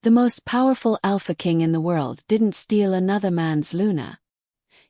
The most powerful Alpha King in the world didn't steal another man's Luna.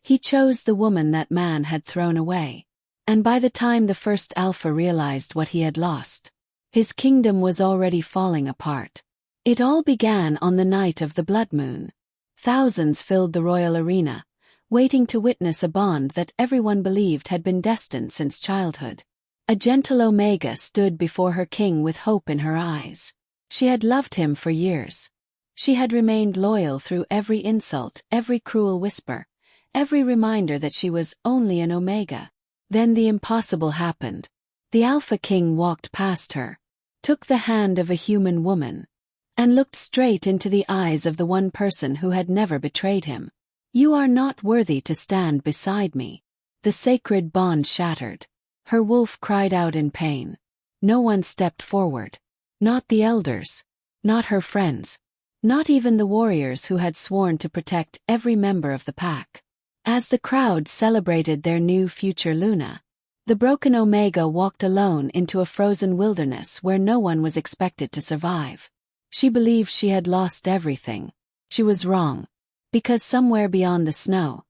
He chose the woman that man had thrown away. And by the time the first Alpha realized what he had lost, his kingdom was already falling apart. It all began on the night of the blood moon. Thousands filled the royal arena, waiting to witness a bond that everyone believed had been destined since childhood. A gentle Omega stood before her king with hope in her eyes. She had loved him for years. She had remained loyal through every insult, every cruel whisper, every reminder that she was only an Omega. Then the impossible happened. The Alpha King walked past her, took the hand of a human woman, and looked straight into the eyes of the one person who had never betrayed him. "You are not worthy to stand beside me." The sacred bond shattered. Her wolf cried out in pain. No one stepped forward. Not the elders. Not her friends. Not even the warriors who had sworn to protect every member of the pack. As the crowd celebrated their new future Luna, the broken Omega walked alone into a frozen wilderness where no one was expected to survive. She believed she had lost everything. She was wrong. Because somewhere beyond the snow,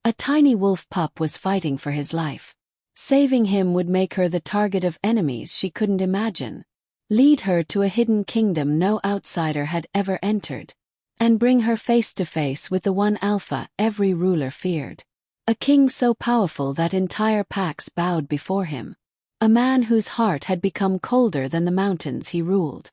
a tiny wolf pup was fighting for his life. Saving him would make her the target of enemies she couldn't imagine, lead her to a hidden kingdom no outsider had ever entered, and bring her face to face with the one Alpha every ruler feared. A king so powerful that entire packs bowed before him. A man whose heart had become colder than the mountains he ruled.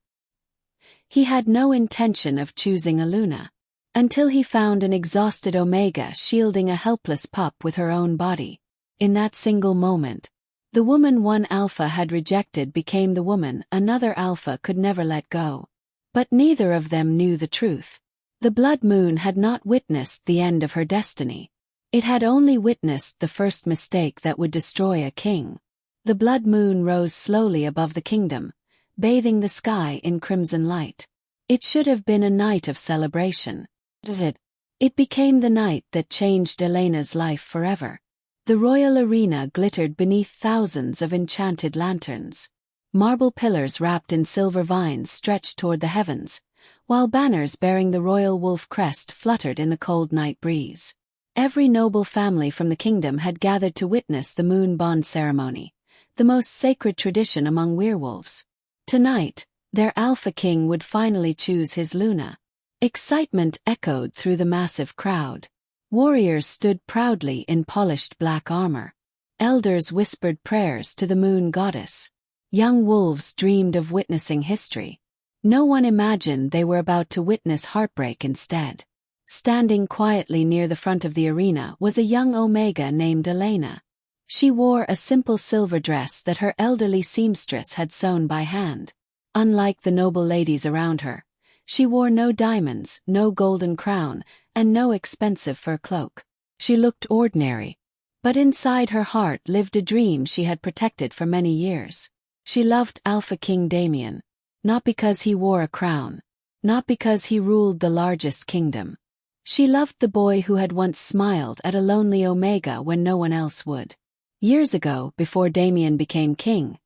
He had no intention of choosing a Luna, until he found an exhausted Omega shielding a helpless pup with her own body. In that single moment, the woman one Alpha had rejected became the woman another Alpha could never let go. But neither of them knew the truth. The blood moon had not witnessed the end of her destiny. It had only witnessed the first mistake that would destroy a king. The blood moon rose slowly above the kingdom, bathing the sky in crimson light. It should have been a night of celebration. It became the night that changed Elena's life forever. The royal arena glittered beneath thousands of enchanted lanterns. Marble pillars wrapped in silver vines stretched toward the heavens, while banners bearing the royal wolf crest fluttered in the cold night breeze. Every noble family from the kingdom had gathered to witness the moon bond ceremony, the most sacred tradition among werewolves. Tonight, their Alpha King would finally choose his Luna. Excitement echoed through the massive crowd. Warriors stood proudly in polished black armor. Elders whispered prayers to the moon goddess. Young wolves dreamed of witnessing history. No one imagined they were about to witness heartbreak instead. Standing quietly near the front of the arena was a young Omega named Elena. She wore a simple silver dress that her elderly seamstress had sewn by hand. Unlike the noble ladies around her, she wore no diamonds, no golden crown, and no expensive fur cloak. She looked ordinary, but inside her heart lived a dream she had protected for many years. She loved Alpha King Damien, not because he wore a crown, not because he ruled the largest kingdom. She loved the boy who had once smiled at a lonely Omega when no one else would. Years ago, before Damien became king,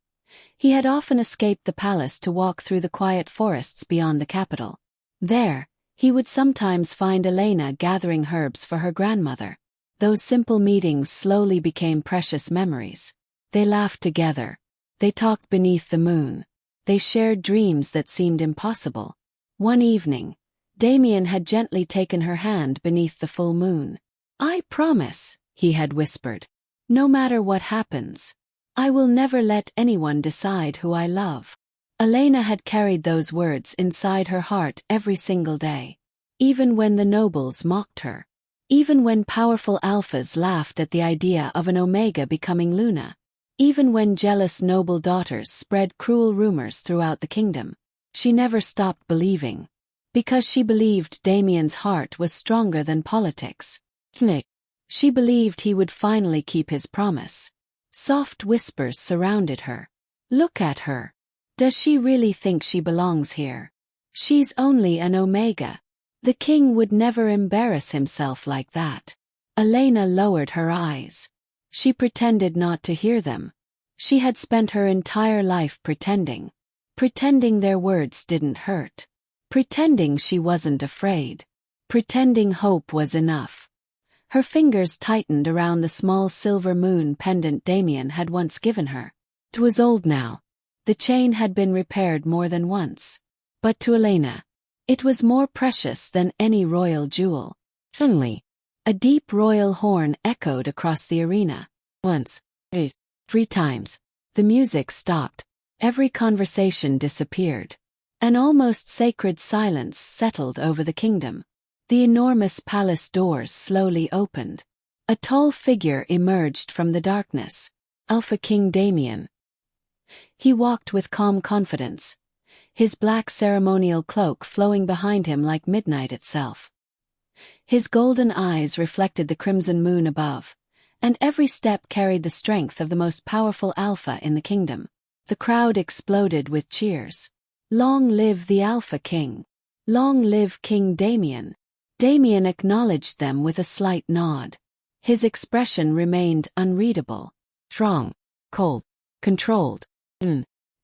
he had often escaped the palace to walk through the quiet forests beyond the capital. There, he would sometimes find Elena gathering herbs for her grandmother. Those simple meetings slowly became precious memories. They laughed together. They talked beneath the moon. They shared dreams that seemed impossible. One evening, Damien had gently taken her hand beneath the full moon. "I promise," he had whispered, "no matter what happens, I will never let anyone decide who I love." Elena had carried those words inside her heart every single day. Even when the nobles mocked her. Even when powerful alphas laughed at the idea of an Omega becoming Luna. Even when jealous noble daughters spread cruel rumors throughout the kingdom. She never stopped believing. Because she believed Damien's heart was stronger than politics. She believed he would finally keep his promise. Soft whispers surrounded her. "Look at her. Does she really think she belongs here? She's only an Omega. The king would never embarrass himself like that." Elena lowered her eyes. She pretended not to hear them. She had spent her entire life pretending. Pretending their words didn't hurt. Pretending she wasn't afraid. Pretending hope was enough. Her fingers tightened around the small silver moon pendant Damien had once given her. It was old now. The chain had been repaired more than once. But to Elena, it was more precious than any royal jewel. Suddenly, a deep royal horn echoed across the arena. Once, 3 times. The music stopped. Every conversation disappeared. An almost sacred silence settled over the kingdom. The enormous palace doors slowly opened. A tall figure emerged from the darkness. Alpha King Damien. He walked with calm confidence, his black ceremonial cloak flowing behind him like midnight itself. His golden eyes reflected the crimson moon above, and every step carried the strength of the most powerful alpha in the kingdom. The crowd exploded with cheers. Long live the Alpha King! Long live King Damien! Damien acknowledged them with a slight nod. His expression remained unreadable. Strong, cold, controlled.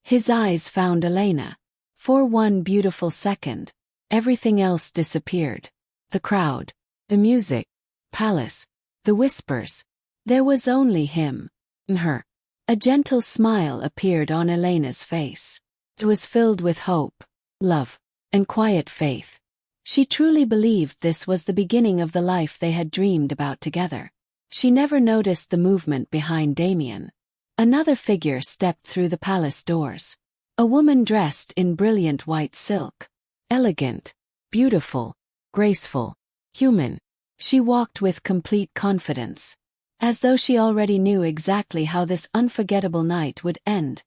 His eyes found Elena. For one beautiful second, everything else disappeared. The crowd, the music, palace, the whispers. There was only him and her. A gentle smile appeared on Elena's face. It was filled with hope, love, and quiet faith. She truly believed this was the beginning of the life they had dreamed about together. She never noticed the movement behind Damien. Another figure stepped through the palace doors. A woman dressed in brilliant white silk. Elegant, beautiful, graceful, human. She walked with complete confidence, as though she already knew exactly how this unforgettable night would end.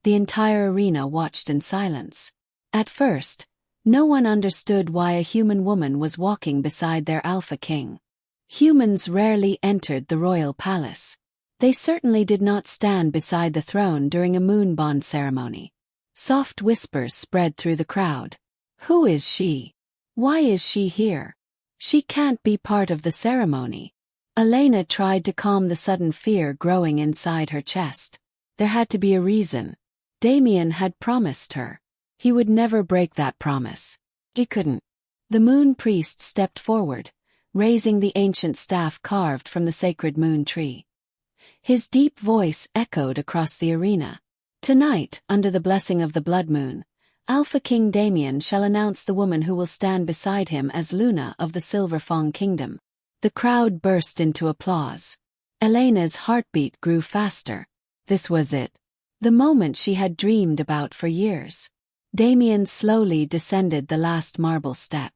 The entire arena watched in silence. At first, no one understood why a human woman was walking beside their Alpha King. Humans rarely entered the royal palace. They certainly did not stand beside the throne during a moon bond ceremony. Soft whispers spread through the crowd. Who is she? Why is she here? She can't be part of the ceremony. Elena tried to calm the sudden fear growing inside her chest. There had to be a reason. Damien had promised her. He would never break that promise. He couldn't. The moon priest stepped forward, raising the ancient staff carved from the sacred moon tree. His deep voice echoed across the arena. Tonight, under the blessing of the blood moon, Alpha King Damien shall announce the woman who will stand beside him as Luna of the Silver Fang Kingdom. The crowd burst into applause. Elena's heartbeat grew faster. This was it. The moment she had dreamed about for years. Damien slowly descended the last marble step.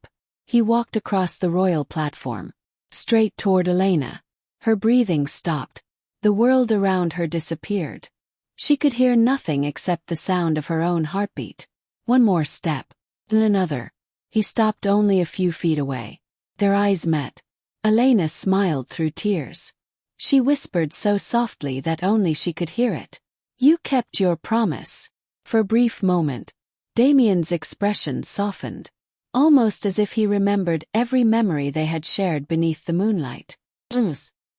He walked across the royal platform, straight toward Elena. Her breathing stopped. The world around her disappeared. She could hear nothing except the sound of her own heartbeat. One more step, and another. He stopped only a few feet away. Their eyes met. Elena smiled through tears. She whispered so softly that only she could hear it. You kept your promise. For a brief moment, Damien's expression softened, almost as if he remembered every memory they had shared beneath the moonlight.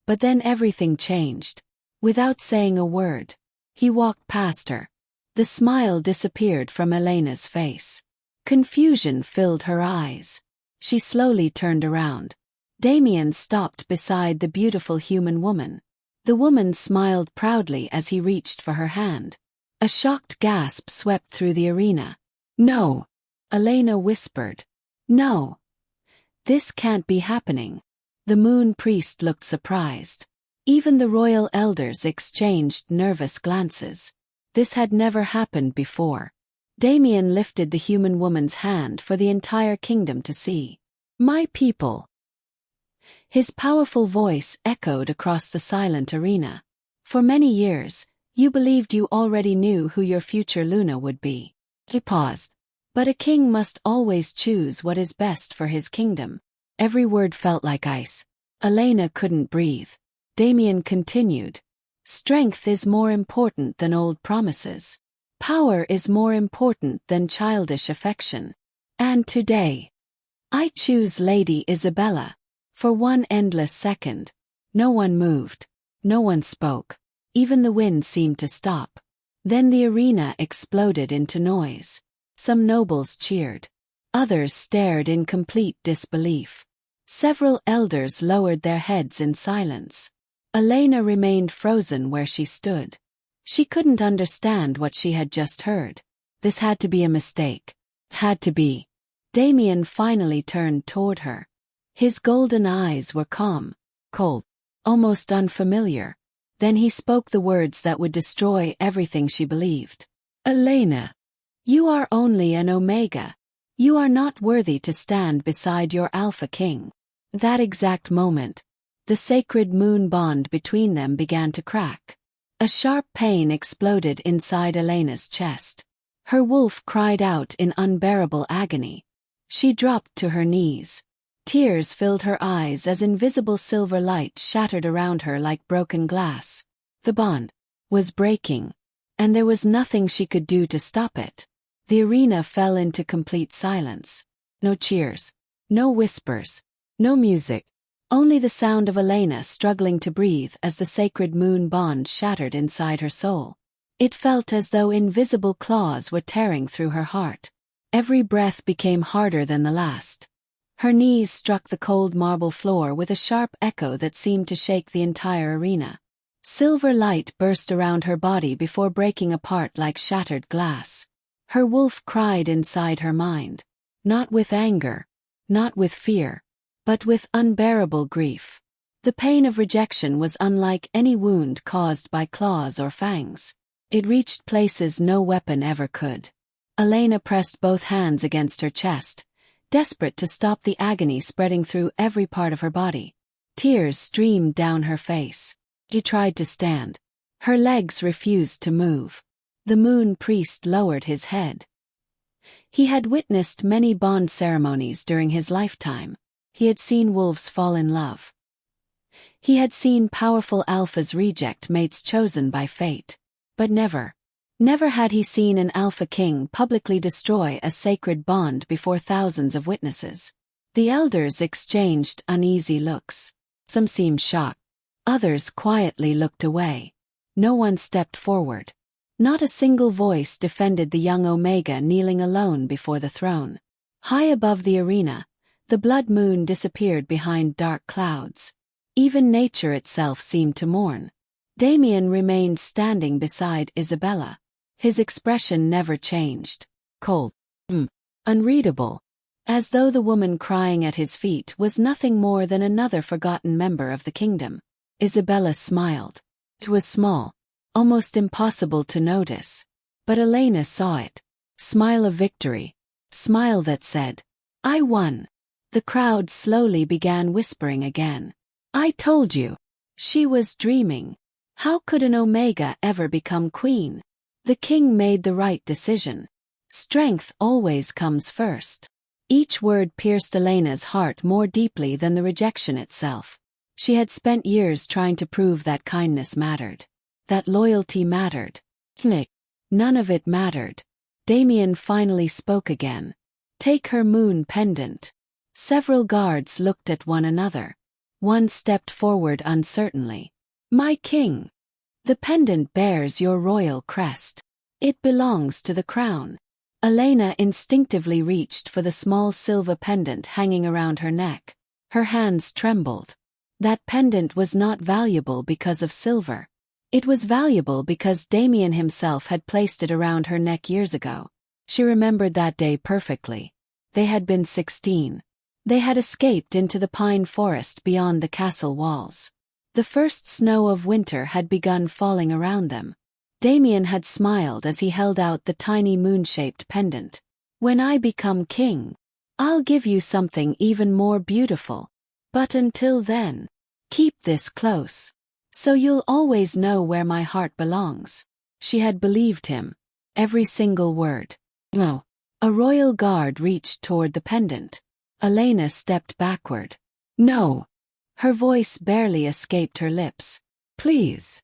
But then everything changed. Without saying a word, he walked past her. The smile disappeared from Elena's face. Confusion filled her eyes. She slowly turned around. Damien stopped beside the beautiful human woman. The woman smiled proudly as he reached for her hand. A shocked gasp swept through the arena. No, Elena whispered. No. This can't be happening. The moon priest looked surprised. Even the royal elders exchanged nervous glances. This had never happened before. Damien lifted the human woman's hand for the entire kingdom to see. My people. His powerful voice echoed across the silent arena. For many years, you believed you already knew who your future Luna would be. He paused. But a king must always choose what is best for his kingdom. Every word felt like ice. Elena couldn't breathe. Damien continued. Strength is more important than old promises. Power is more important than childish affection. And today, I choose Lady Isabella. For one endless second, no one moved. No one spoke. Even the wind seemed to stop. Then the arena exploded into noise. Some nobles cheered. Others stared in complete disbelief. Several elders lowered their heads in silence. Elena remained frozen where she stood. She couldn't understand what she had just heard. This had to be a mistake. Had to be. Damien finally turned toward her. His golden eyes were calm, cold, almost unfamiliar. Then he spoke the words that would destroy everything she believed. Elena, you are only an Omega. You are not worthy to stand beside your Alpha King. That exact moment, the sacred moon bond between them began to crack. A sharp pain exploded inside Elena's chest. Her wolf cried out in unbearable agony. She dropped to her knees. Tears filled her eyes as invisible silver light shattered around her like broken glass. The bond was breaking, and there was nothing she could do to stop it. The arena fell into complete silence. No cheers, no whispers, no music. Only the sound of Elena struggling to breathe as the sacred moon bond shattered inside her soul. It felt as though invisible claws were tearing through her heart. Every breath became harder than the last. Her knees struck the cold marble floor with a sharp echo that seemed to shake the entire arena. Silver light burst around her body before breaking apart like shattered glass. Her wolf cried inside her mind. Not with anger, not with fear, but with unbearable grief. The pain of rejection was unlike any wound caused by claws or fangs. It reached places no weapon ever could. Elena pressed both hands against her chest, desperate to stop the agony spreading through every part of her body. Tears streamed down her face. She tried to stand. Her legs refused to move. The moon priest lowered his head. He had witnessed many bond ceremonies during his lifetime. He had seen wolves fall in love. He had seen powerful alphas reject mates chosen by fate. But never had he seen an Alpha King publicly destroy a sacred bond before thousands of witnesses. The elders exchanged uneasy looks. Some seemed shocked. Others quietly looked away. No one stepped forward. Not a single voice defended the young Omega kneeling alone before the throne. High above the arena, the blood moon disappeared behind dark clouds. Even nature itself seemed to mourn. Damien remained standing beside Isabella. His expression never changed. Cold. Unreadable. As though the woman crying at his feet was nothing more than another forgotten member of the kingdom. Isabella smiled. It was small, almost impossible to notice. But Elena saw it. Smile of victory. Smile that said, I won. The crowd slowly began whispering again. I told you. She was dreaming. How could an Omega ever become queen? The king made the right decision. Strength always comes first. Each word pierced Elena's heart more deeply than the rejection itself. She had spent years trying to prove that kindness mattered. That loyalty mattered. None of it mattered. Damien finally spoke again. Take her moon pendant. Several guards looked at one another. One stepped forward uncertainly. My king. The pendant bears your royal crest. It belongs to the crown. Elena instinctively reached for the small silver pendant hanging around her neck. Her hands trembled. That pendant was not valuable because of silver. It was valuable because Damien himself had placed it around her neck years ago. She remembered that day perfectly. They had been 16. They had escaped into the pine forest beyond the castle walls. The first snow of winter had begun falling around them. Damien had smiled as he held out the tiny moon-shaped pendant. When I become king, I'll give you something even more beautiful. But until then, keep this close. So you'll always know where my heart belongs. She had believed him. Every single word. No. A royal guard reached toward the pendant. Elena stepped backward. No. Her voice barely escaped her lips. Please.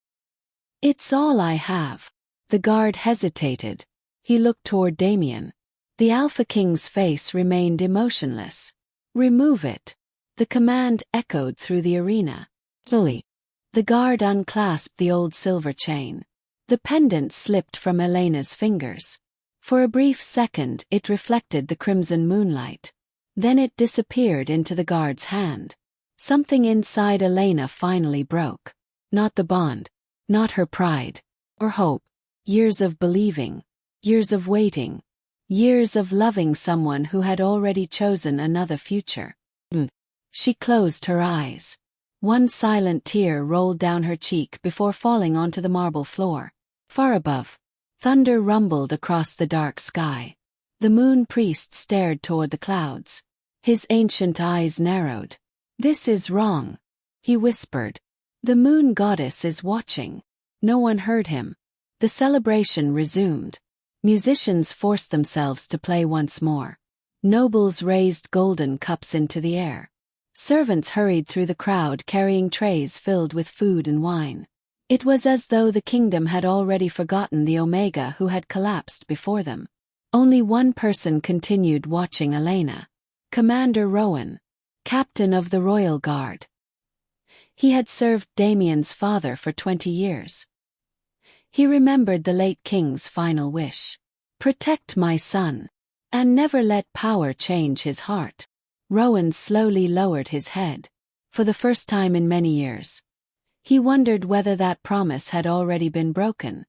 It's all I have. The guard hesitated. He looked toward Damien. The Alpha King's face remained emotionless. Remove it. The command echoed through the arena. Lily. The guard unclasped the old silver chain. The pendant slipped from Elena's fingers. For a brief second it reflected the crimson moonlight. Then it disappeared into the guard's hand. Something inside Elena finally broke. Not the bond. Not her pride. Or hope. Years of believing. Years of waiting. Years of loving someone who had already chosen another future. She closed her eyes. One silent tear rolled down her cheek before falling onto the marble floor. Far above, thunder rumbled across the dark sky. The moon priest stared toward the clouds. His ancient eyes narrowed. "This is wrong," he whispered. "The moon goddess is watching." No one heard him. The celebration resumed. Musicians forced themselves to play once more. Nobles raised golden cups into the air. Servants hurried through the crowd carrying trays filled with food and wine. It was as though the kingdom had already forgotten the Omega who had collapsed before them. Only one person continued watching Elena. Commander Rowan, captain of the Royal Guard. He had served Damien's father for 20 years. He remembered the late king's final wish. "Protect my son, and never let power change his heart." Rowan slowly lowered his head. For the first time in many years, he wondered whether that promise had already been broken.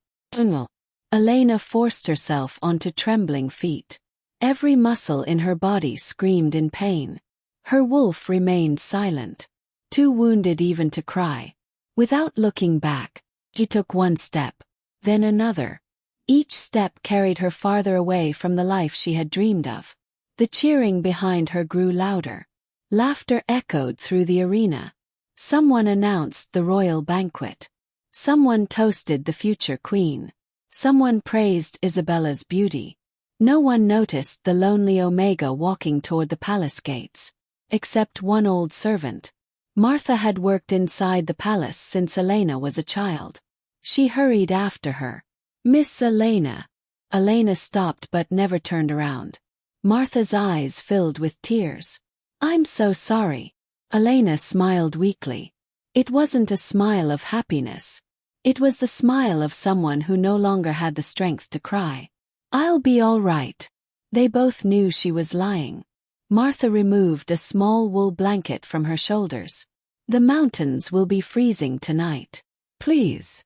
Elena forced herself onto trembling feet. Every muscle in her body screamed in pain. Her wolf remained silent, too wounded even to cry. Without looking back, she took one step, then another. Each step carried her farther away from the life she had dreamed of. The cheering behind her grew louder. Laughter echoed through the arena. Someone announced the royal banquet. Someone toasted the future queen. Someone praised Isabella's beauty. No one noticed the lonely Omega walking toward the palace gates. Except one old servant. Martha had worked inside the palace since Elena was a child. She hurried after her. "Miss Elena." Elena stopped but never turned around. Martha's eyes filled with tears. "I'm so sorry." Elena smiled weakly. It wasn't a smile of happiness. It was the smile of someone who no longer had the strength to cry. "I'll be all right." They both knew she was lying. Martha removed a small wool blanket from her shoulders. "The mountains will be freezing tonight. Please.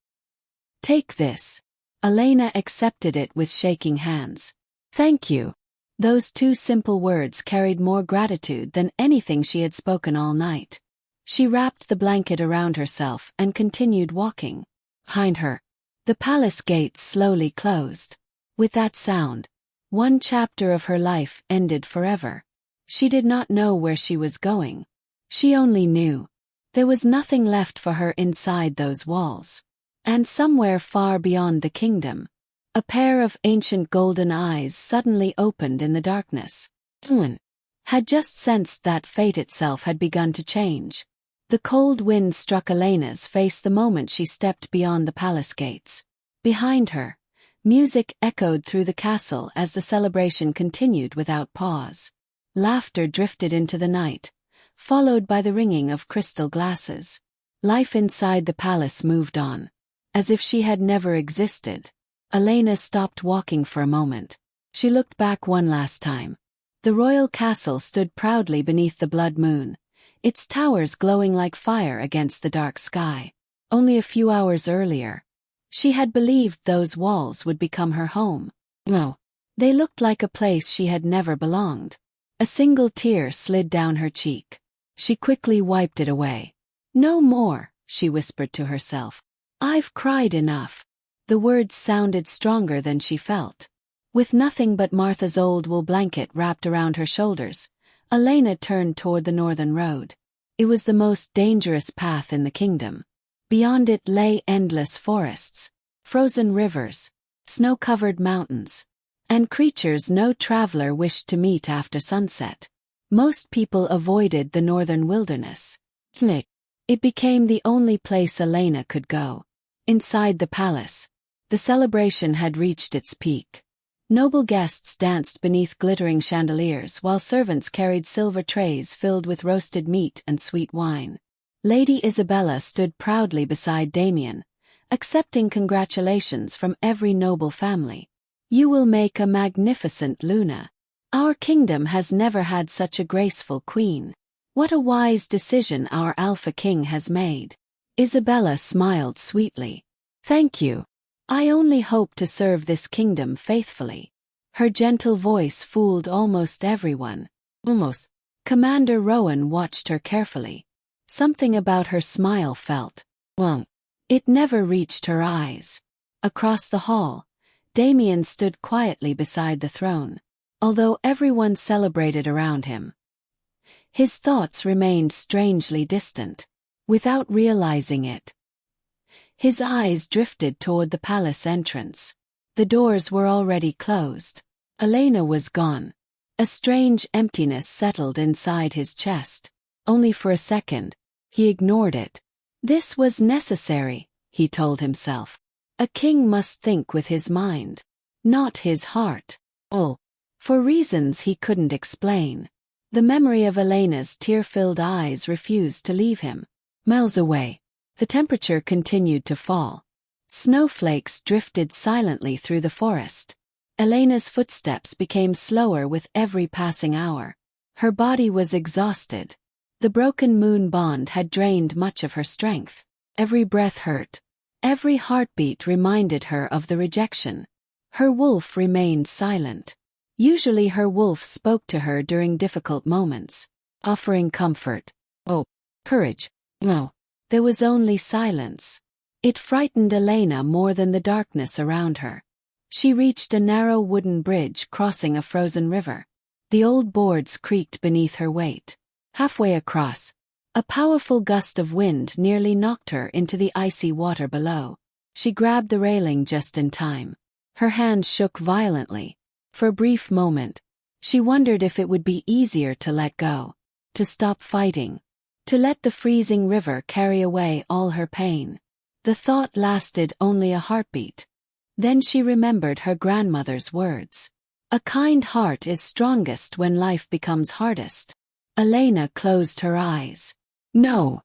Take this." Elena accepted it with shaking hands. "Thank you." Those two simple words carried more gratitude than anything she had spoken all night. She wrapped the blanket around herself and continued walking. Behind her, the palace gates slowly closed. With that sound, one chapter of her life ended forever. She did not know where she was going. She only knew there was nothing left for her inside those walls. And somewhere far beyond the kingdom, a pair of ancient golden eyes suddenly opened in the darkness. Owen had just sensed that fate itself had begun to change. The cold wind struck Elena's face the moment she stepped beyond the palace gates. Behind her, music echoed through the castle as the celebration continued without pause. Laughter drifted into the night, followed by the ringing of crystal glasses. Life inside the palace moved on, as if she had never existed. Elena stopped walking for a moment. She looked back one last time. The royal castle stood proudly beneath the blood moon, its towers glowing like fire against the dark sky. Only a few hours earlier, she had believed those walls would become her home. No, they looked like a place she had never belonged. A single tear slid down her cheek. She quickly wiped it away. "No more," she whispered to herself. "I've cried enough." The words sounded stronger than she felt. With nothing but Martha's old wool blanket wrapped around her shoulders, Elena turned toward the northern road. It was the most dangerous path in the kingdom. Beyond it lay endless forests, frozen rivers, snow-covered mountains, and creatures no traveler wished to meet after sunset. Most people avoided the northern wilderness. It became the only place Elena could go. Inside the palace, the celebration had reached its peak. Noble guests danced beneath glittering chandeliers while servants carried silver trays filled with roasted meat and sweet wine. Lady Isabella stood proudly beside Damien, accepting congratulations from every noble family. You will make a magnificent Luna. Our kingdom has never had such a graceful queen. What a wise decision our Alpha King has made." Isabella smiled sweetly. "Thank you. I only hope to serve this kingdom faithfully." Her gentle voice fooled almost everyone. Almost. Commander Rowan watched her carefully. Something about her smile felt wrong. It never reached her eyes. Across the hall, Damien stood quietly beside the throne. Although everyone celebrated around him, his thoughts remained strangely distant. Without realizing it, his eyes drifted toward the palace entrance. The doors were already closed. Elena was gone. A strange emptiness settled inside his chest. Only for a second, he ignored it. This was necessary, he told himself. A king must think with his mind, not his heart. Oh, for reasons he couldn't explain. The memory of Elena's tear-filled eyes refused to leave him. Miles away, the temperature continued to fall. Snowflakes drifted silently through the forest. Elena's footsteps became slower with every passing hour. Her body was exhausted. The broken moon bond had drained much of her strength. Every breath hurt. Every heartbeat reminded her of the rejection. Her wolf remained silent. Usually her wolf spoke to her during difficult moments, offering comfort. Oh, courage. No, there was only silence. It frightened Elena more than the darkness around her. She reached a narrow wooden bridge crossing a frozen river. The old boards creaked beneath her weight. Halfway across, a powerful gust of wind nearly knocked her into the icy water below. She grabbed the railing just in time. Her hand shook violently. For a brief moment, she wondered if it would be easier to let go, to stop fighting, to let the freezing river carry away all her pain. The thought lasted only a heartbeat. Then she remembered her grandmother's words. A kind heart is strongest when life becomes hardest. Elena closed her eyes. No,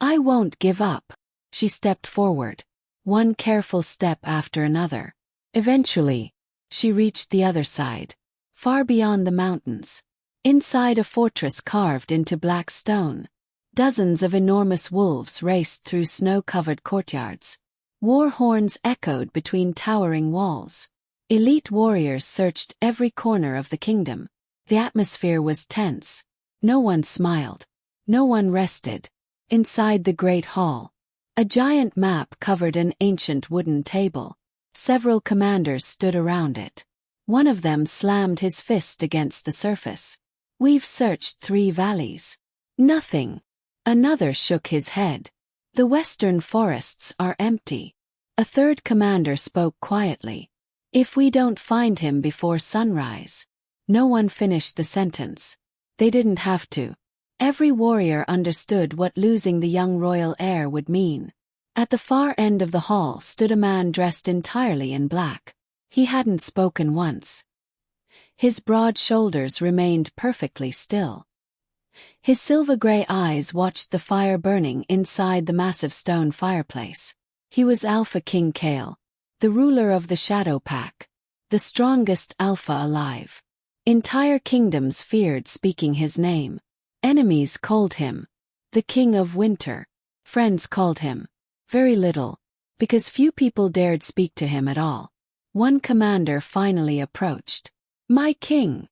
I won't give up. She stepped forward, one careful step after another. Eventually, she reached the other side, far beyond the mountains. Inside a fortress carved into black stone, dozens of enormous wolves raced through snow-covered courtyards. War horns echoed between towering walls. Elite warriors searched every corner of the kingdom. The atmosphere was tense. No one smiled. No one rested. Inside the great hall, a giant map covered an ancient wooden table. Several commanders stood around it. One of them slammed his fist against the surface. We've searched 3 valleys. Nothing. Another shook his head. The western forests are empty. A third commander spoke quietly. If we don't find him before sunrise. No one finished the sentence. They didn't have to. Every warrior understood what losing the young royal heir would mean. At the far end of the hall stood a man dressed entirely in black. He hadn't spoken once. His broad shoulders remained perfectly still. His silver-gray eyes watched the fire burning inside the massive stone fireplace. He was Alpha King Kael, the ruler of the Shadow Pack, the strongest Alpha alive. Entire kingdoms feared speaking his name. Enemies called him the King of Winter. Friends called him very little, because few people dared speak to him at all. One commander finally approached. My king,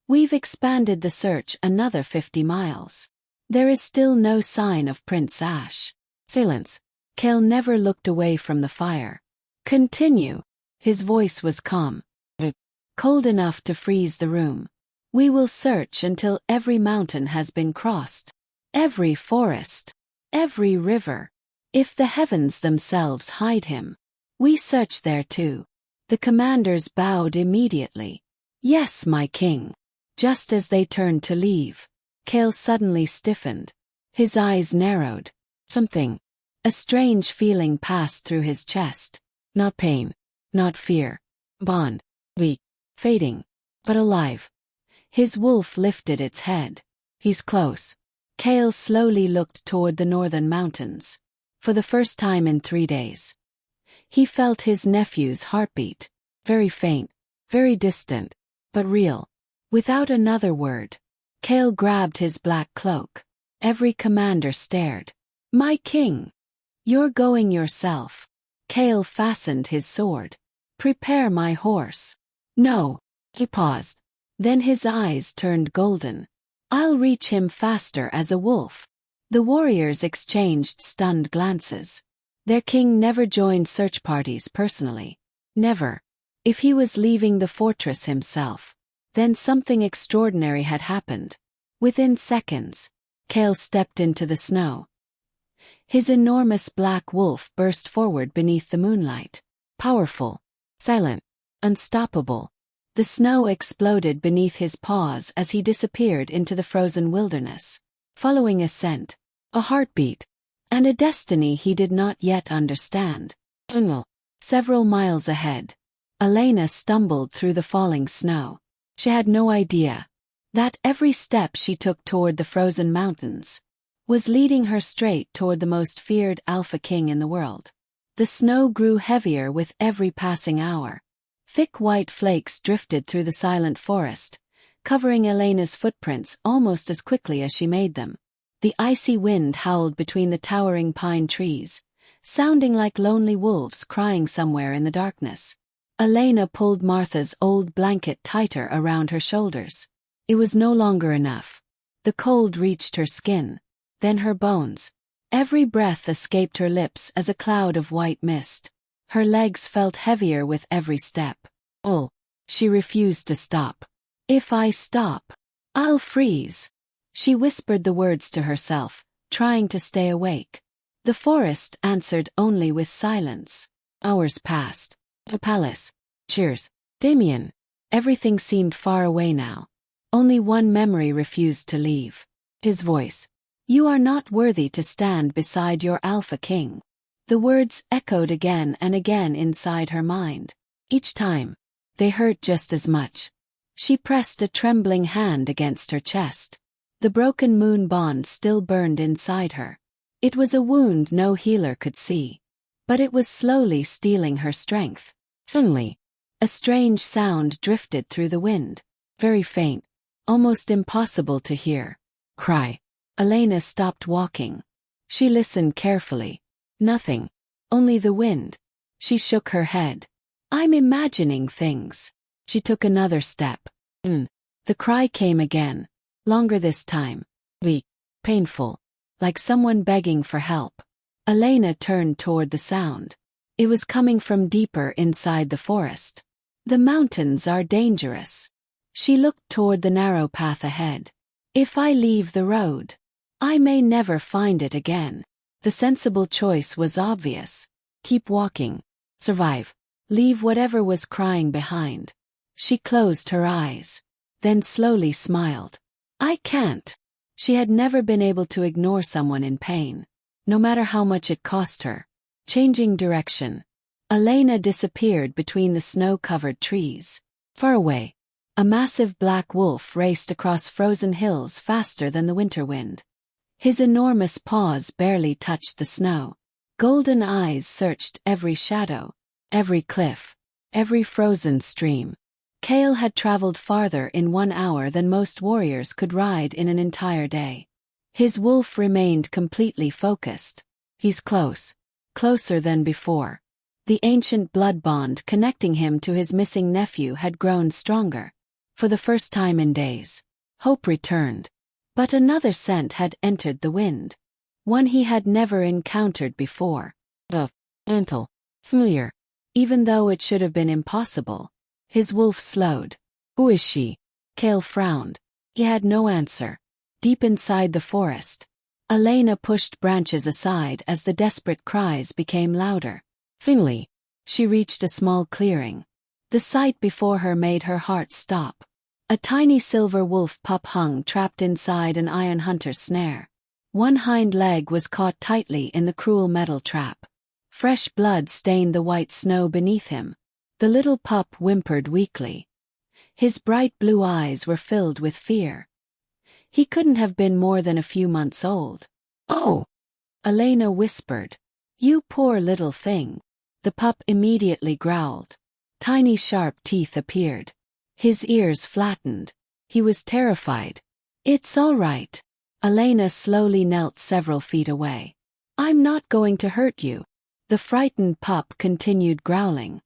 we've expanded the search another 50 miles. There is still no sign of Prince Ash. Silence. Kael never looked away from the fire. Continue. His voice was calm, cold enough to freeze the room. We will search until every mountain has been crossed, every forest, every river. If the heavens themselves hide him, we search there too. The commanders bowed immediately. Yes, my king. Just as they turned to leave, Kael suddenly stiffened. His eyes narrowed. A strange feeling passed through his chest. Not pain, not fear. Bond. Weak. Fading. But alive. His wolf lifted its head. He's close. Kael slowly looked toward the northern mountains. For the first time in 3 days, he felt his nephew's heartbeat. Very faint, very distant, but real. Without another word, Kael grabbed his black cloak. Every commander stared. My king! You're going yourself. Kael fastened his sword. Prepare my horse. No. He paused. Then his eyes turned golden. I'll reach him faster as a wolf. The warriors exchanged stunned glances. Their king never joined search parties personally. Never. If he was leaving the fortress himself, then something extraordinary had happened. Within seconds, Kael stepped into the snow. His enormous black wolf burst forward beneath the moonlight. Powerful, silent, unstoppable. The snow exploded beneath his paws as he disappeared into the frozen wilderness, following a scent, a heartbeat, and a destiny he did not yet understand. Several miles ahead, Elena stumbled through the falling snow. She had no idea that every step she took toward the frozen mountains was leading her straight toward the most feared Alpha King in the world. The snow grew heavier with every passing hour. Thick white flakes drifted through the silent forest, covering Elena's footprints almost as quickly as she made them. The icy wind howled between the towering pine trees, sounding like lonely wolves crying somewhere in the darkness. Elena pulled Martha's old blanket tighter around her shoulders. It was no longer enough. The cold reached her skin, then her bones. Every breath escaped her lips as a cloud of white mist. Her legs felt heavier with every step. She refused to stop. If I stop, I'll freeze. She whispered the words to herself, trying to stay awake. The forest answered only with silence. Hours passed. A palace. Cheers. Damien. Everything seemed far away now. Only one memory refused to leave. His voice. You are not worthy to stand beside your Alpha King. The words echoed again and again inside her mind. Each time, they hurt just as much. She pressed a trembling hand against her chest. The broken moon bond still burned inside her. It was a wound no healer could see, but it was slowly stealing her strength. Suddenly, a strange sound drifted through the wind. Very faint, almost impossible to hear. Cry. Elena stopped walking. She listened carefully. Nothing. Only the wind. She shook her head. I'm imagining things. She took another step. The cry came again. Longer this time. Weak. Painful. Like someone begging for help. Elena turned toward the sound. It was coming from deeper inside the forest. The mountains are dangerous. She looked toward the narrow path ahead. If I leave the road, I may never find it again. The sensible choice was obvious. Keep walking. Survive. Leave whatever was crying behind. She closed her eyes, then slowly smiled. I can't. She had never been able to ignore someone in pain, no matter how much it cost her. Changing direction, Elena disappeared between the snow-covered trees. Far away, a massive black wolf raced across frozen hills faster than the winter wind. His enormous paws barely touched the snow. Golden eyes searched every shadow, every cliff, every frozen stream. Kael had traveled farther in 1 hour than most warriors could ride in an entire day. His wolf remained completely focused. He's close. Closer than before. The ancient blood bond connecting him to his missing nephew had grown stronger. For the first time in days, hope returned. But another scent had entered the wind. One he had never encountered before. Gentle. Familiar. Even though it should have been impossible. His wolf slowed. Who is she? Kael frowned. He had no answer. Deep inside the forest, Elena pushed branches aside as the desperate cries became louder. Finally, she reached a small clearing. The sight before her made her heart stop. A tiny silver wolf pup hung trapped inside an iron hunter's snare. One hind leg was caught tightly in the cruel metal trap. Fresh blood stained the white snow beneath him. The little pup whimpered weakly. His bright blue eyes were filled with fear. He couldn't have been more than a few months old. Oh! Elena whispered. You poor little thing. The pup immediately growled. Tiny sharp teeth appeared. His ears flattened. He was terrified. "It's all right." Elena slowly knelt several feet away. "I'm not going to hurt you." The frightened pup continued growling.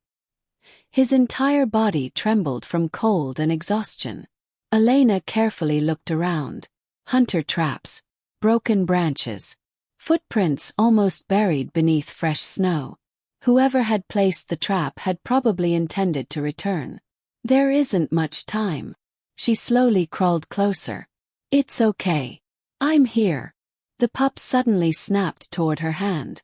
His entire body trembled from cold and exhaustion. Elena carefully looked around. Hunter traps, broken branches, footprints almost buried beneath fresh snow. Whoever had placed the trap had probably intended to return. "There isn't much time." She slowly crawled closer. "It's okay. I'm here." The pup suddenly snapped toward her hand.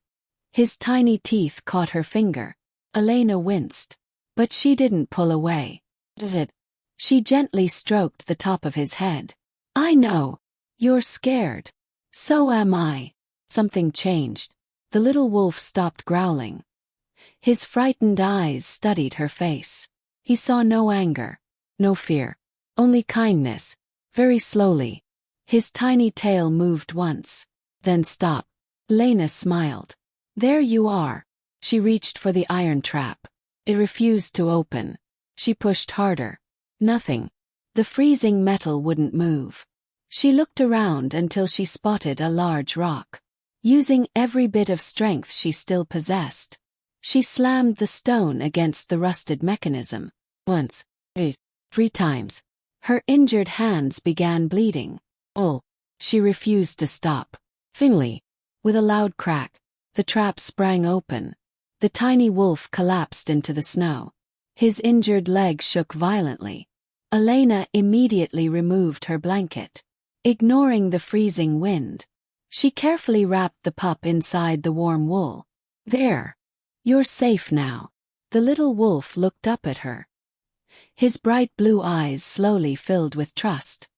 His tiny teeth caught her finger. Elena winced. But she didn't pull away. "Is it?" She gently stroked the top of his head. "I know. You're scared. So am I." Something changed. The little wolf stopped growling. His frightened eyes studied her face. He saw no anger, no fear, only kindness. Very slowly, his tiny tail moved once, then stopped. Elena smiled. "There you are." She reached for the iron trap. It refused to open. She pushed harder. Nothing. The freezing metal wouldn't move. She looked around until she spotted a large rock. Using every bit of strength she still possessed, she slammed the stone against the rusted mechanism. Once, 3 times. Her injured hands began bleeding. "Oh." She refused to stop. Finally, with a loud crack, the trap sprang open. The tiny wolf collapsed into the snow. His injured leg shook violently. Elena immediately removed her blanket. Ignoring the freezing wind, she carefully wrapped the pup inside the warm wool. "There. You're safe now." The little wolf looked up at her. His bright blue eyes slowly filled with trust.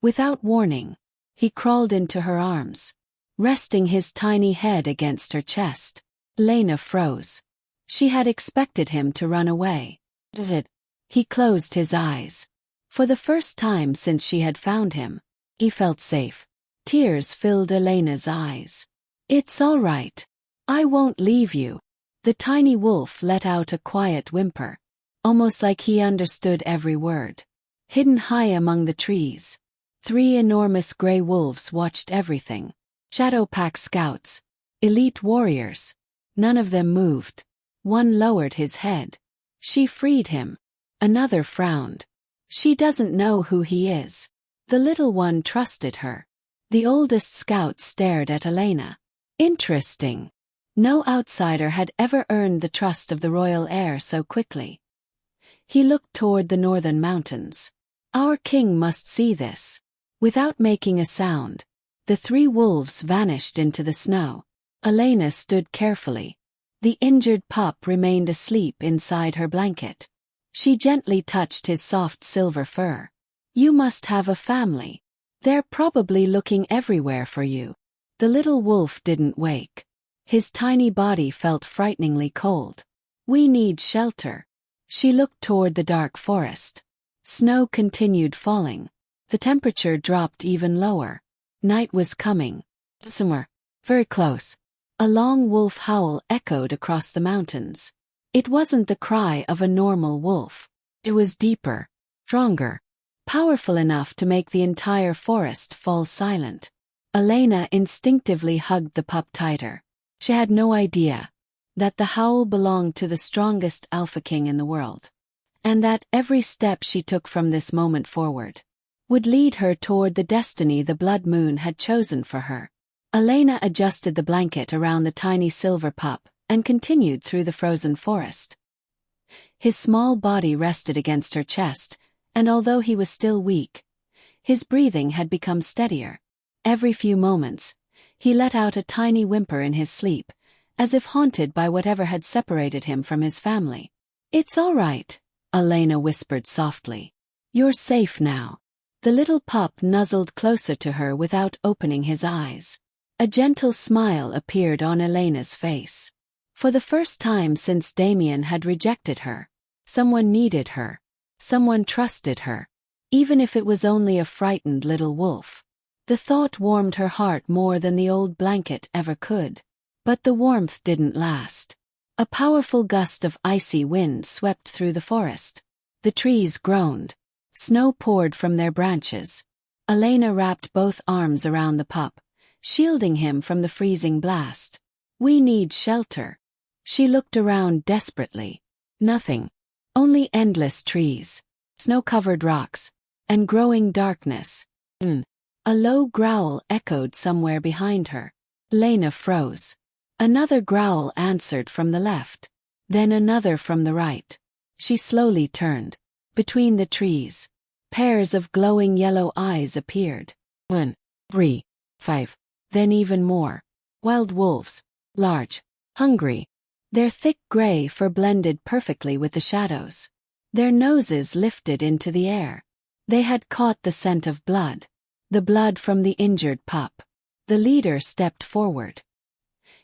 Without warning, he crawled into her arms, resting his tiny head against her chest. Elena froze. She had expected him to run away. "Is it?" He closed his eyes. For the first time since she had found him, he felt safe. Tears filled Elena's eyes. "It's all right. I won't leave you." The tiny wolf let out a quiet whimper, almost like he understood every word. Hidden high among the trees, 3 enormous gray wolves watched everything. Shadow Pack scouts, elite warriors. None of them moved. One lowered his head. She freed him. Another frowned. "She doesn't know who he is." The little one trusted her. The oldest scout stared at Elena. Interesting. No outsider had ever earned the trust of the royal heir so quickly. He looked toward the northern mountains. "Our king must see this." Without making a sound, the 3 wolves vanished into the snow. Elena stood carefully. The injured pup remained asleep inside her blanket. She gently touched his soft silver fur. "You must have a family. They're probably looking everywhere for you." The little wolf didn't wake. His tiny body felt frighteningly cold. "We need shelter." She looked toward the dark forest. Snow continued falling. The temperature dropped even lower. Night was coming. Somewhere, very close, a long wolf howl echoed across the mountains. It wasn't the cry of a normal wolf. It was deeper, stronger, powerful enough to make the entire forest fall silent. Elena instinctively hugged the pup tighter. She had no idea that the howl belonged to the strongest Alpha King in the world, and that every step she took from this moment forward would lead her toward the destiny the blood moon had chosen for her. Elena adjusted the blanket around the tiny silver pup and continued through the frozen forest. His small body rested against her chest, and although he was still weak, his breathing had become steadier. Every few moments, he let out a tiny whimper in his sleep, as if haunted by whatever had separated him from his family. "It's all right," Elena whispered softly. "You're safe now." The little pup nuzzled closer to her without opening his eyes. A gentle smile appeared on Elena's face. For the first time since Damien had rejected her, someone needed her. Someone trusted her, even if it was only a frightened little wolf. The thought warmed her heart more than the old blanket ever could. But the warmth didn't last. A powerful gust of icy wind swept through the forest. The trees groaned. Snow poured from their branches. Elena wrapped both arms around the pup, shielding him from the freezing blast. "We need shelter." She looked around desperately. Nothing. Only endless trees, snow-covered rocks, and growing darkness. A low growl echoed somewhere behind her. Elena froze. Another growl answered from the left. Then another from the right. She slowly turned. Between the trees, pairs of glowing yellow eyes appeared. 1, 3, 5. Then even more. Wild wolves. Large. Hungry. Their thick gray fur blended perfectly with the shadows. Their noses lifted into the air. They had caught the scent of blood. The blood from the injured pup. The leader stepped forward.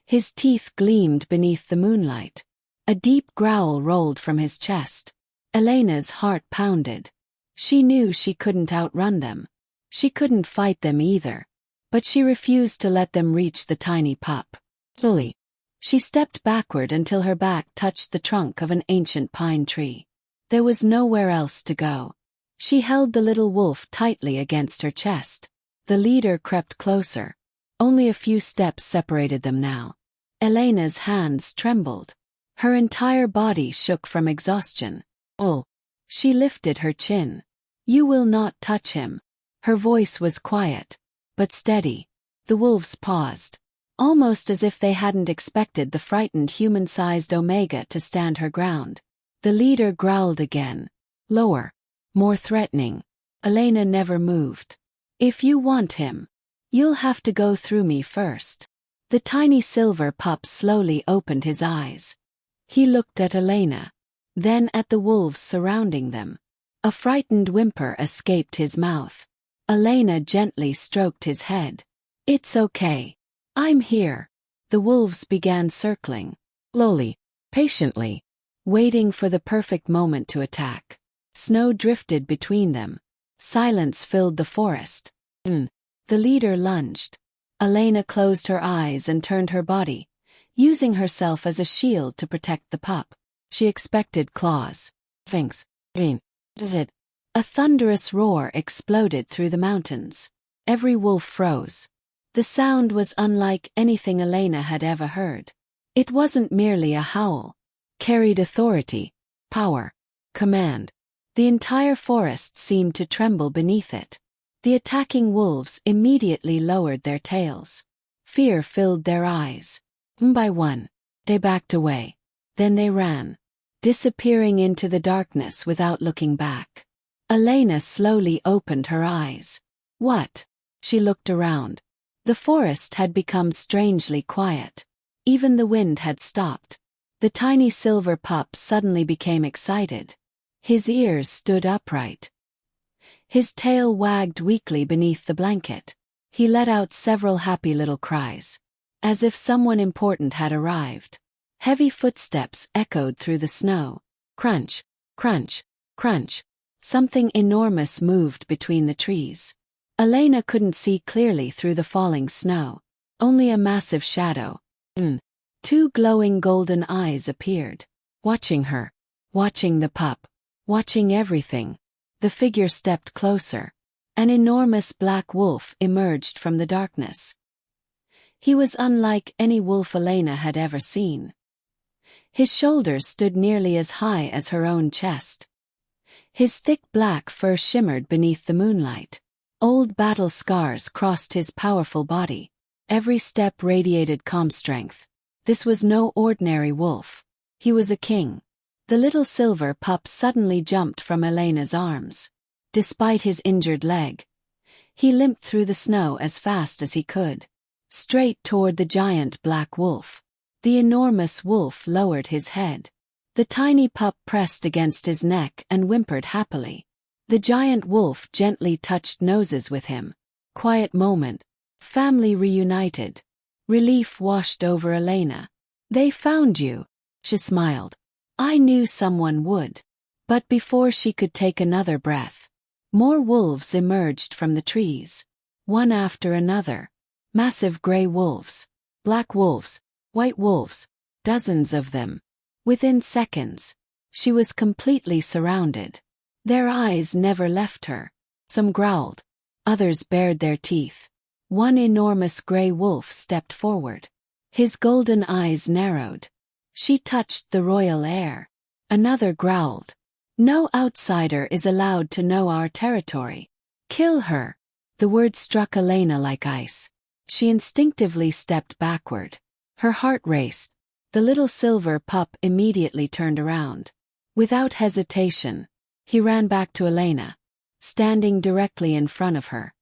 His teeth gleamed beneath the moonlight. A deep growl rolled from his chest. Elena's heart pounded. She knew she couldn't outrun them. She couldn't fight them either. But she refused to let them reach the tiny pup. Slowly, she stepped backward until her back touched the trunk of an ancient pine tree. There was nowhere else to go. She held the little wolf tightly against her chest. The leader crept closer. Only a few steps separated them now. Elena's hands trembled. Her entire body shook from exhaustion. "Oh." She lifted her chin. "You will not touch him." Her voice was quiet, but steady. The wolves paused, almost as if they hadn't expected the frightened human-sized Omega to stand her ground. The leader growled again. Lower. More threatening. Elena never moved. "If you want him, you'll have to go through me first." The tiny silver pup slowly opened his eyes. He looked at Elena, then at the wolves surrounding them. A frightened whimper escaped his mouth. Elena gently stroked his head. "It's okay. I'm here." The wolves began circling. Slowly, patiently, waiting for the perfect moment to attack. Snow drifted between them. Silence filled the forest. The leader lunged. Elena closed her eyes and turned her body, using herself as a shield to protect the pup. She expected claws. Fangs. Does it? A thunderous roar exploded through the mountains. Every wolf froze. The sound was unlike anything Elena had ever heard. It wasn't merely a howl. Carried authority, power, command. The entire forest seemed to tremble beneath it. The attacking wolves immediately lowered their tails. Fear filled their eyes. One by one, they backed away. Then they ran, disappearing into the darkness without looking back. Elena slowly opened her eyes. What? She looked around. The forest had become strangely quiet. Even the wind had stopped. The tiny silver pup suddenly became excited. His ears stood upright. His tail wagged weakly beneath the blanket. He let out several happy little cries, as if someone important had arrived. Heavy footsteps echoed through the snow. Crunch, crunch, crunch. Something enormous moved between the trees. Elena couldn't see clearly through the falling snow. Only a massive shadow. Two glowing golden eyes appeared, watching her, watching the pup, watching everything. The figure stepped closer. An enormous black wolf emerged from the darkness. He was unlike any wolf Elena had ever seen. His shoulders stood nearly as high as her own chest. His thick black fur shimmered beneath the moonlight. Old battle scars crossed his powerful body. Every step radiated calm strength. This was no ordinary wolf. He was a king. The little silver pup suddenly jumped from Elena's arms. Despite his injured leg, he limped through the snow as fast as he could, straight toward the giant black wolf. The enormous wolf lowered his head. The tiny pup pressed against his neck and whimpered happily. The giant wolf gently touched noses with him. Quiet moment. Family reunited. Relief washed over Elena. "They found you," she smiled. "I knew someone would." But before she could take another breath, more wolves emerged from the trees. One after another. Massive gray wolves, black wolves, white wolves, dozens of them. Within seconds, she was completely surrounded. Their eyes never left her. Some growled. Others bared their teeth. One enormous gray wolf stepped forward. His golden eyes narrowed. She touched the royal heir. Another growled. No outsider is allowed to know our territory. Kill her. The word struck Elena like ice. She instinctively stepped backward. Her heart raced. The little silver pup immediately turned around. Without hesitation, he ran back to Elena, standing directly in front of her.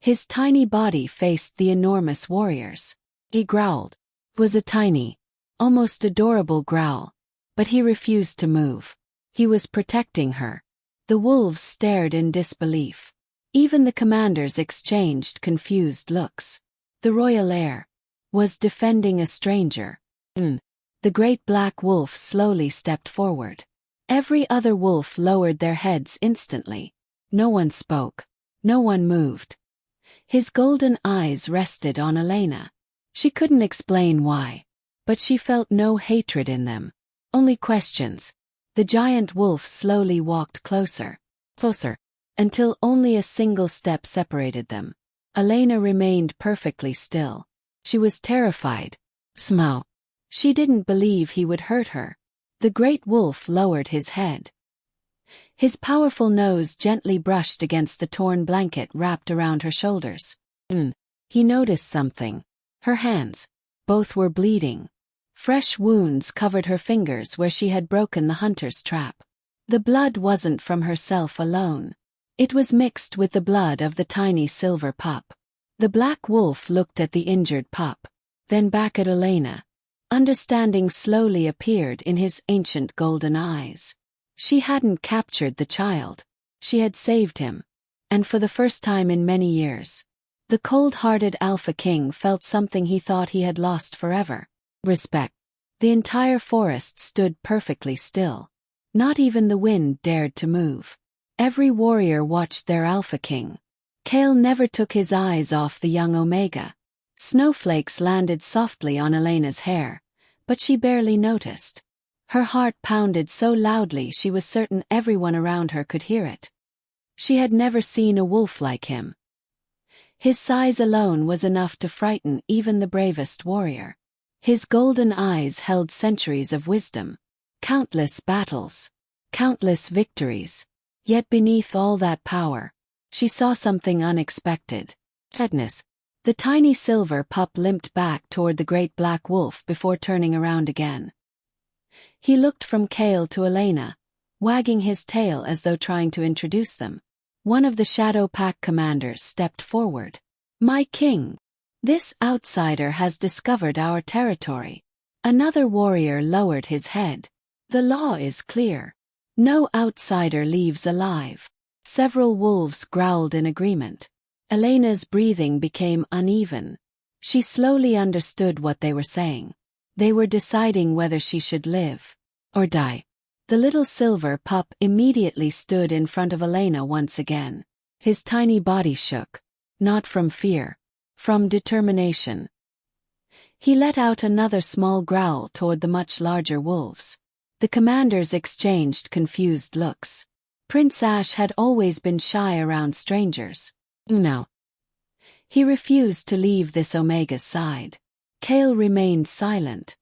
His tiny body faced the enormous warriors. He growled. It was a tiny, almost adorable growl, but he refused to move. He was protecting her. The wolves stared in disbelief. Even the commanders exchanged confused looks. The royal heir was defending a stranger. The great black wolf slowly stepped forward. Every other wolf lowered their heads instantly. No one spoke. No one moved. His golden eyes rested on Elena. She couldn't explain why, but she felt no hatred in them. Only questions. The giant wolf slowly walked closer, until only a single step separated them. Elena remained perfectly still. She was terrified. Somehow, she didn't believe he would hurt her. The great wolf lowered his head. His powerful nose gently brushed against the torn blanket wrapped around her shoulders. He noticed something. Her hands. Both were bleeding. Fresh wounds covered her fingers where she had broken the hunter's trap. The blood wasn't from herself alone. It was mixed with the blood of the tiny silver pup. The black wolf looked at the injured pup, then back at Elena. Understanding slowly appeared in his ancient golden eyes. She hadn't captured the child. She had saved him. And for the first time in many years, the cold-hearted Alpha King felt something he thought he had lost forever. Respect. The entire forest stood perfectly still. Not even the wind dared to move. Every warrior watched their Alpha King. Kael never took his eyes off the young Omega. Snowflakes landed softly on Elena's hair, but she barely noticed. Her heart pounded so loudly she was certain everyone around her could hear it. She had never seen a wolf like him. His size alone was enough to frighten even the bravest warrior. His golden eyes held centuries of wisdom. Countless battles. Countless victories. Yet beneath all that power, she saw something unexpected. Tetanus. The tiny silver pup limped back toward the great black wolf before turning around again. He looked from Kael to Elena, wagging his tail as though trying to introduce them. One of the Shadow Pack commanders stepped forward. "My king! This outsider has discovered our territory." Another warrior lowered his head. "The law is clear. No outsider leaves alive." Several wolves growled in agreement. Elena's breathing became uneven. She slowly understood what they were saying. They were deciding whether she should live or die. The little silver pup immediately stood in front of Elena once again. His tiny body shook, not from fear, from determination. He let out another small growl toward the much larger wolves. The commanders exchanged confused looks. Prince Ash had always been shy around strangers. No. He refused to leave this Omega's side. Kael remained silent.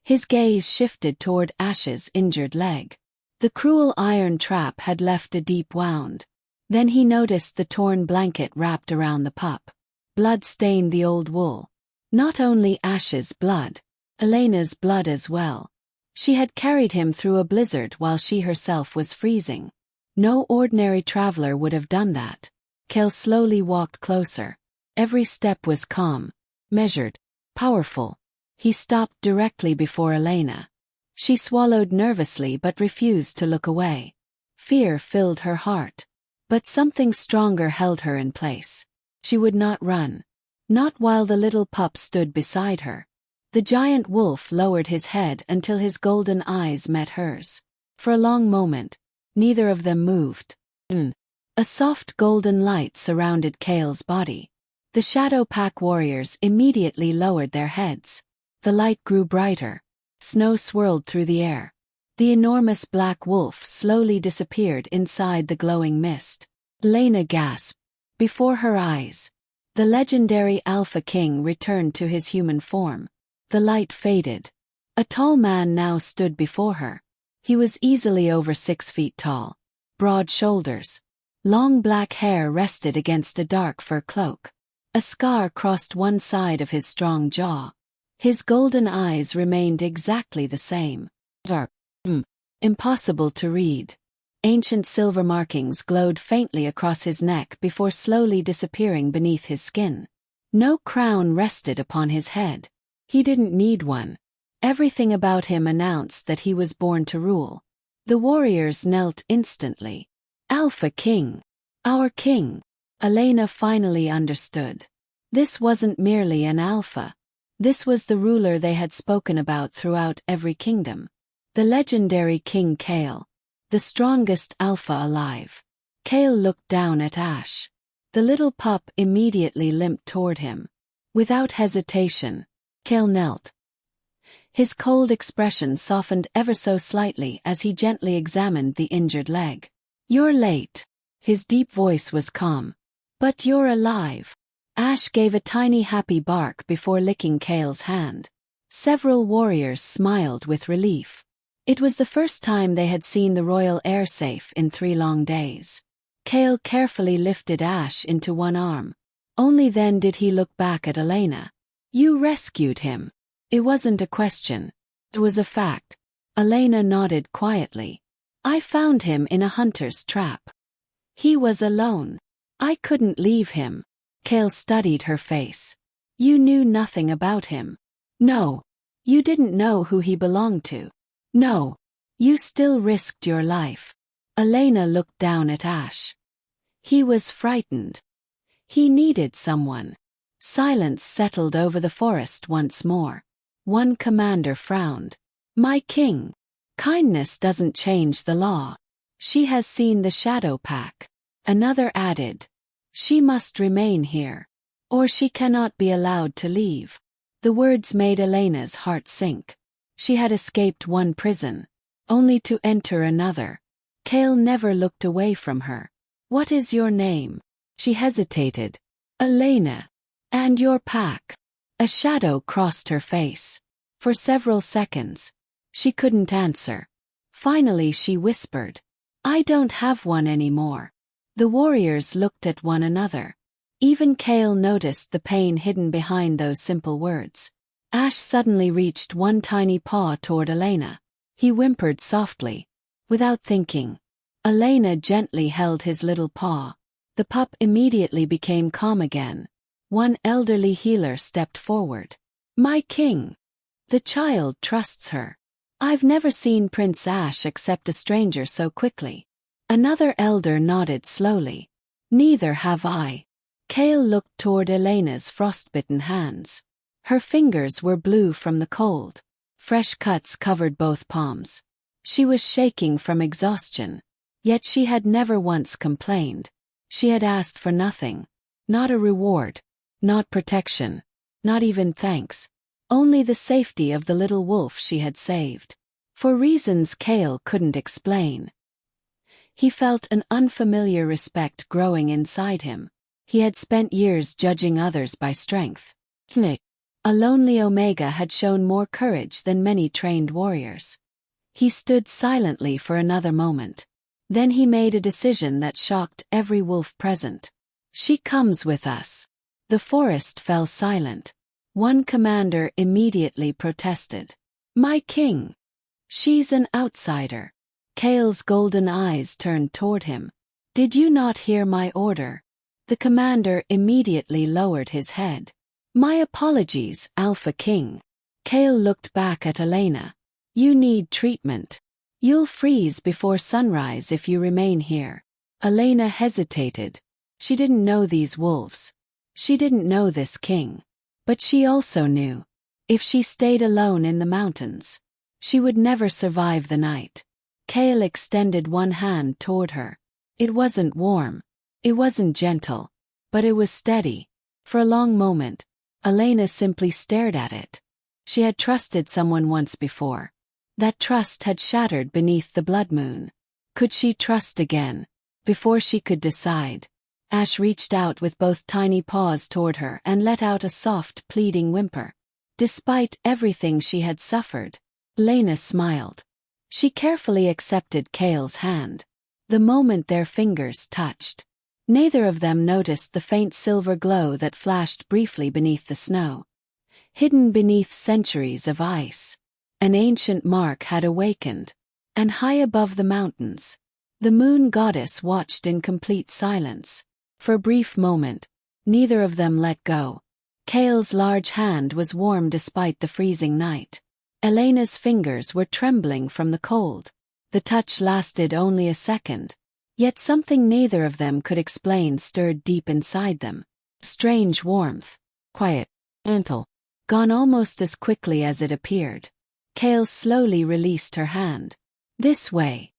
His gaze shifted toward Ash's injured leg. The cruel iron trap had left a deep wound. Then he noticed the torn blanket wrapped around the pup. Blood stained the old wool. Not only Ash's blood, Elena's blood as well. She had carried him through a blizzard while she herself was freezing. No ordinary traveler would have done that. Kael slowly walked closer. Every step was calm, measured, powerful. He stopped directly before Elena. She swallowed nervously but refused to look away. Fear filled her heart. But something stronger held her in place. She would not run. Not while the little pup stood beside her. The giant wolf lowered his head until his golden eyes met hers. For a long moment, neither of them moved. A soft golden light surrounded Kael's body. The Shadow Pack warriors immediately lowered their heads. The light grew brighter. Snow swirled through the air. The enormous black wolf slowly disappeared inside the glowing mist. Elena gasped. Before her eyes, the legendary Alpha King returned to his human form. The light faded. A tall man now stood before her. He was easily over 6 feet tall. Broad shoulders. Long black hair rested against a dark fur cloak. A scar crossed one side of his strong jaw. His golden eyes remained exactly the same. Dark. Impossible to read. Ancient silver markings glowed faintly across his neck before slowly disappearing beneath his skin. No crown rested upon his head. He didn't need one. Everything about him announced that he was born to rule. The warriors knelt instantly. Alpha King. Our king. Elena finally understood. This wasn't merely an alpha. This was the ruler they had spoken about throughout every kingdom. The legendary King Kael. The strongest alpha alive. Kael looked down at Ash. The little pup immediately limped toward him. Without hesitation, Kael knelt. His cold expression softened ever so slightly as he gently examined the injured leg. "You're late." His deep voice was calm. "But you're alive." Ash gave a tiny happy bark before licking Kael's hand. Several warriors smiled with relief. It was the first time they had seen the royal heir safe in 3 long days. Kael carefully lifted Ash into one arm. Only then did he look back at Elena. "You rescued him." It wasn't a question. It was a fact. Elena nodded quietly. "I found him in a hunter's trap. He was alone. I couldn't leave him." Kael studied her face. "You knew nothing about him." "No. You didn't know who he belonged to." "No. You still risked your life." Elena looked down at Ash. He was frightened. He needed someone. Silence settled over the forest once more. One commander frowned. "My king. Kindness doesn't change the law. She has seen the Shadow Pack." Another added. "She must remain here. Or she cannot be allowed to leave." The words made Elena's heart sink. She had escaped one prison, only to enter another. Kael never looked away from her. "What is your name?" She hesitated. "Elena." "And your pack?" A shadow crossed her face. For several seconds, she couldn't answer. Finally she whispered, "I don't have one anymore." The warriors looked at one another. Even Kael noticed the pain hidden behind those simple words. Ash suddenly reached one tiny paw toward Elena. He whimpered softly. Without thinking, Elena gently held his little paw. The pup immediately became calm again. One elderly healer stepped forward. "My king." The child trusts her. "I've never seen Prince Ash accept a stranger so quickly." Another elder nodded slowly. "Neither have I." Kael looked toward Elena's frostbitten hands. Her fingers were blue from the cold. Fresh cuts covered both palms. She was shaking from exhaustion. Yet she had never once complained. She had asked for nothing. Not a reward. Not protection. Not even thanks. Only the safety of the little wolf she had saved. For reasons Kael couldn't explain. He felt an unfamiliar respect growing inside him. He had spent years judging others by strength. A lonely Omega had shown more courage than many trained warriors. He stood silently for another moment. Then he made a decision that shocked every wolf present. "She comes with us." The forest fell silent. One commander immediately protested. "My king. She's an outsider." Kael's golden eyes turned toward him. "Did you not hear my order?" The commander immediately lowered his head. "My apologies, Alpha King." Kael looked back at Elena. "You need treatment. You'll freeze before sunrise if you remain here." Elena hesitated. She didn't know these wolves. She didn't know this king. But she also knew. If she stayed alone in the mountains, she would never survive the night. Kael extended one hand toward her. It wasn't warm. It wasn't gentle. But it was steady. For a long moment, Elena simply stared at it. She had trusted someone once before. That trust had shattered beneath the blood moon. Could she trust again? Before she could decide, Ash reached out with both tiny paws toward her and let out a soft, pleading whimper. Despite everything she had suffered, Elena smiled. She carefully accepted Kael's hand. The moment their fingers touched, neither of them noticed the faint silver glow that flashed briefly beneath the snow. Hidden beneath centuries of ice, an ancient mark had awakened, and high above the mountains, the moon goddess watched in complete silence. For a brief moment, neither of them let go. Kael's large hand was warm despite the freezing night. Elena's fingers were trembling from the cold. The touch lasted only a second, yet something neither of them could explain stirred deep inside them. Strange warmth. Quiet. Gentle. Gone almost as quickly as it appeared. Kael slowly released her hand. This way.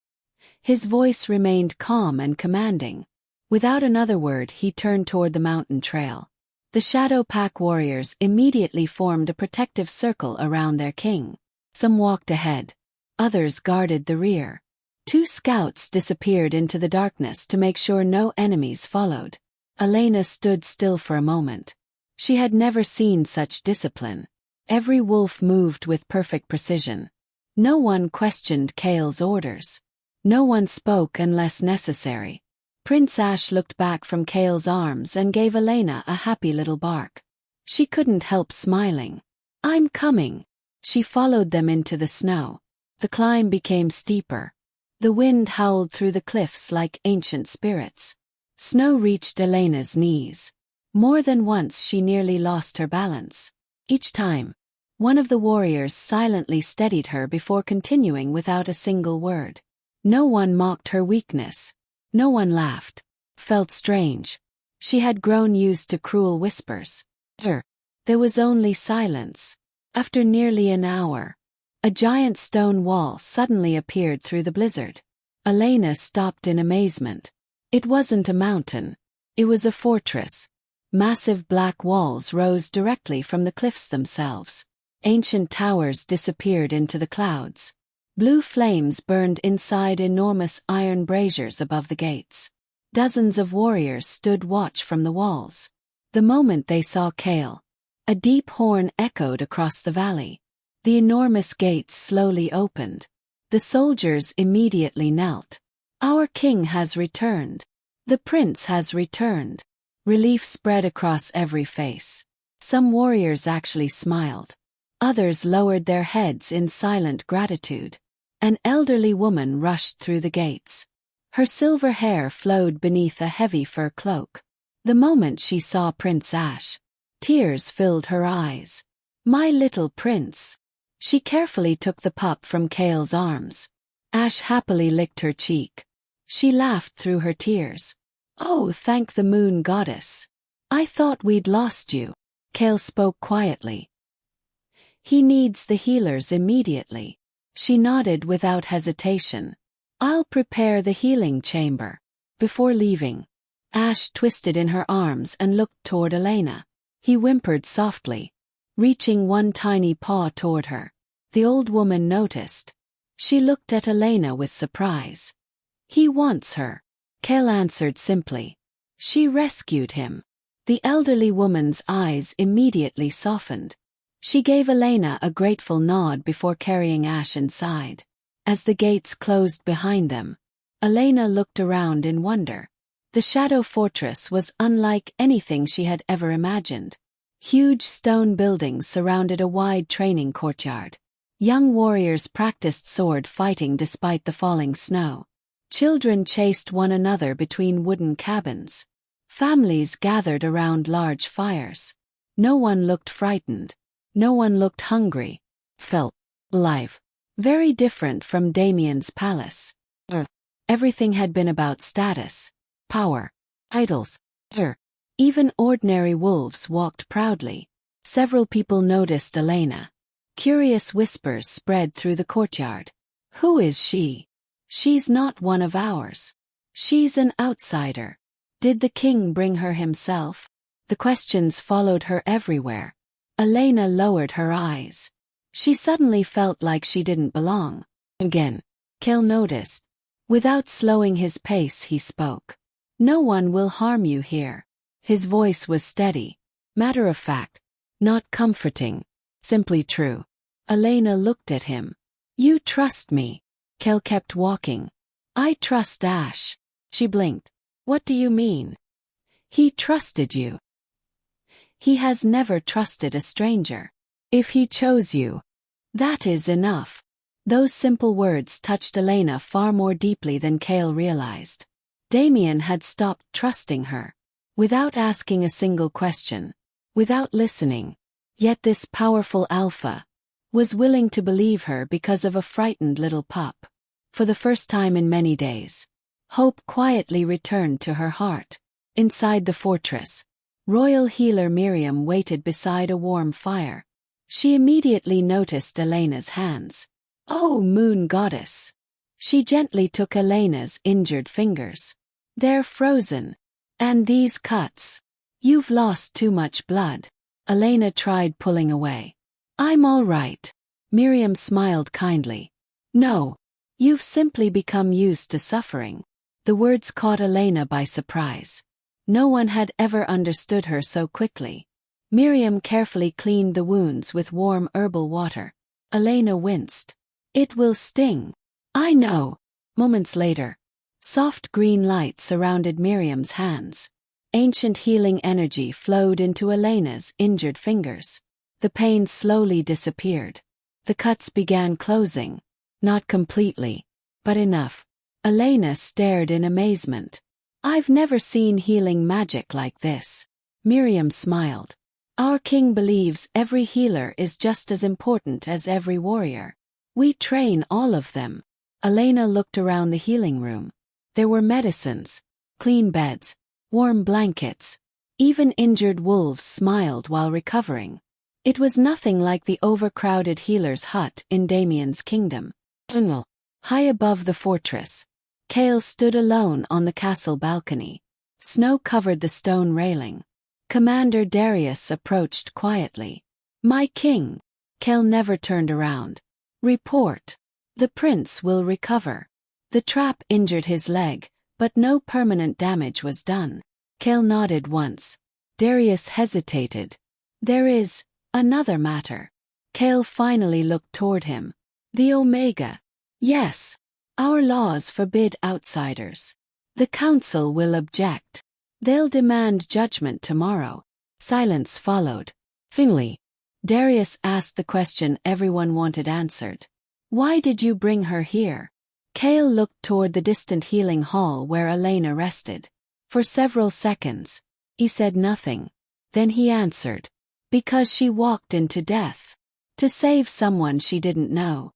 His voice remained calm and commanding. Without another word, he turned toward the mountain trail. The Shadow Pack warriors immediately formed a protective circle around their king. Some walked ahead. Others guarded the rear. 2 scouts disappeared into the darkness to make sure no enemies followed. Elena stood still for a moment. She had never seen such discipline. Every wolf moved with perfect precision. No one questioned Kael's orders. No one spoke unless necessary. Prince Ash looked back from Kael's arms and gave Elena a happy little bark. She couldn't help smiling. I'm coming. She followed them into the snow. The climb became steeper. The wind howled through the cliffs like ancient spirits. Snow reached Elena's knees. More than once she nearly lost her balance. Each time, one of the warriors silently steadied her before continuing without a single word. No one mocked her weakness. No one laughed. Felt strange. She had grown used to cruel whispers. There was only silence. After nearly an hour, a giant stone wall suddenly appeared through the blizzard. Elena stopped in amazement. It wasn't a mountain. It was a fortress. Massive black walls rose directly from the cliffs themselves. Ancient towers disappeared into the clouds. Blue flames burned inside enormous iron braziers above the gates. Dozens of warriors stood watch from the walls. The moment they saw Kael, a deep horn echoed across the valley. The enormous gates slowly opened. The soldiers immediately knelt. Our king has returned. The prince has returned. Relief spread across every face. Some warriors actually smiled. Others lowered their heads in silent gratitude. An elderly woman rushed through the gates. Her silver hair flowed beneath a heavy fur cloak. The moment she saw Prince Ash, tears filled her eyes. My little prince. She carefully took the pup from Kael's arms. Ash happily licked her cheek. She laughed through her tears. Oh, thank the moon goddess. I thought we'd lost you. Kael spoke quietly. He needs the healers immediately. She nodded without hesitation. I'll prepare the healing chamber. Before leaving, Ash twisted in her arms and looked toward Elena. He whimpered softly, reaching one tiny paw toward her. The old woman noticed. She looked at Elena with surprise. He wants her. Kael answered simply. She rescued him. The elderly woman's eyes immediately softened. She gave Elena a grateful nod before carrying Ash inside. As the gates closed behind them, Elena looked around in wonder. The Shadow Fortress was unlike anything she had ever imagined. Huge stone buildings surrounded a wide training courtyard. Young warriors practiced sword fighting despite the falling snow. Children chased one another between wooden cabins. Families gathered around large fires. No one looked frightened. No one looked hungry. Felt alive. Very different from Damien's palace. Everything had been about status, power, titles. Even ordinary wolves walked proudly. Several people noticed Elena. Curious whispers spread through the courtyard. Who is she? She's not one of ours. She's an outsider. Did the king bring her himself? The questions followed her everywhere. Elena lowered her eyes. She suddenly felt like she didn't belong. Again, Kael noticed. Without slowing his pace, he spoke. "No one will harm you here." His voice was steady, matter of fact, not comforting, simply true. Elena looked at him. "You trust me." Kael kept walking. "I trust Ash." She blinked. "What do you mean?" "He trusted you. He has never trusted a stranger. If he chose you, that is enough." Those simple words touched Elena far more deeply than Kael realized. Damien had stopped trusting her. Without asking a single question. Without listening. Yet this powerful alpha was willing to believe her because of a frightened little pup. For the first time in many days, hope quietly returned to her heart. Inside the fortress, royal healer Miriam waited beside a warm fire. She immediately noticed Elena's hands. "Oh, moon goddess." She gently took Elena's injured fingers. "They're frozen. And these cuts. You've lost too much blood." Elena tried pulling away. "I'm all right." Miriam smiled kindly. "No. You've simply become used to suffering." The words caught Elena by surprise. No one had ever understood her so quickly. Miriam carefully cleaned the wounds with warm herbal water. Elena winced. "It will sting." "I know." Moments later, soft green light surrounded Miriam's hands. Ancient healing energy flowed into Elena's injured fingers. The pain slowly disappeared. The cuts began closing. Not completely, but enough. Elena stared in amazement. "I've never seen healing magic like this." Miriam smiled. "Our king believes every healer is just as important as every warrior. We train all of them." Elena looked around the healing room. There were medicines, clean beds, warm blankets. Even injured wolves smiled while recovering. It was nothing like the overcrowded healer's hut in Damien's kingdom. High above the fortress, Kael stood alone on the castle balcony. Snow covered the stone railing. Commander Darius approached quietly. "My king." Kael never turned around. "Report. The prince will recover." The trap injured his leg, but no permanent damage was done. Kael nodded once. Darius hesitated. "There is another matter." Kael finally looked toward him. "The Omega." "Yes. Our laws forbid outsiders. The council will object. They'll demand judgment tomorrow." Silence followed. Finally, Darius asked the question everyone wanted answered. "Why did you bring her here?" Kael looked toward the distant healing hall where Elena rested. For several seconds, he said nothing. Then he answered. "Because she walked into death. To save someone she didn't know."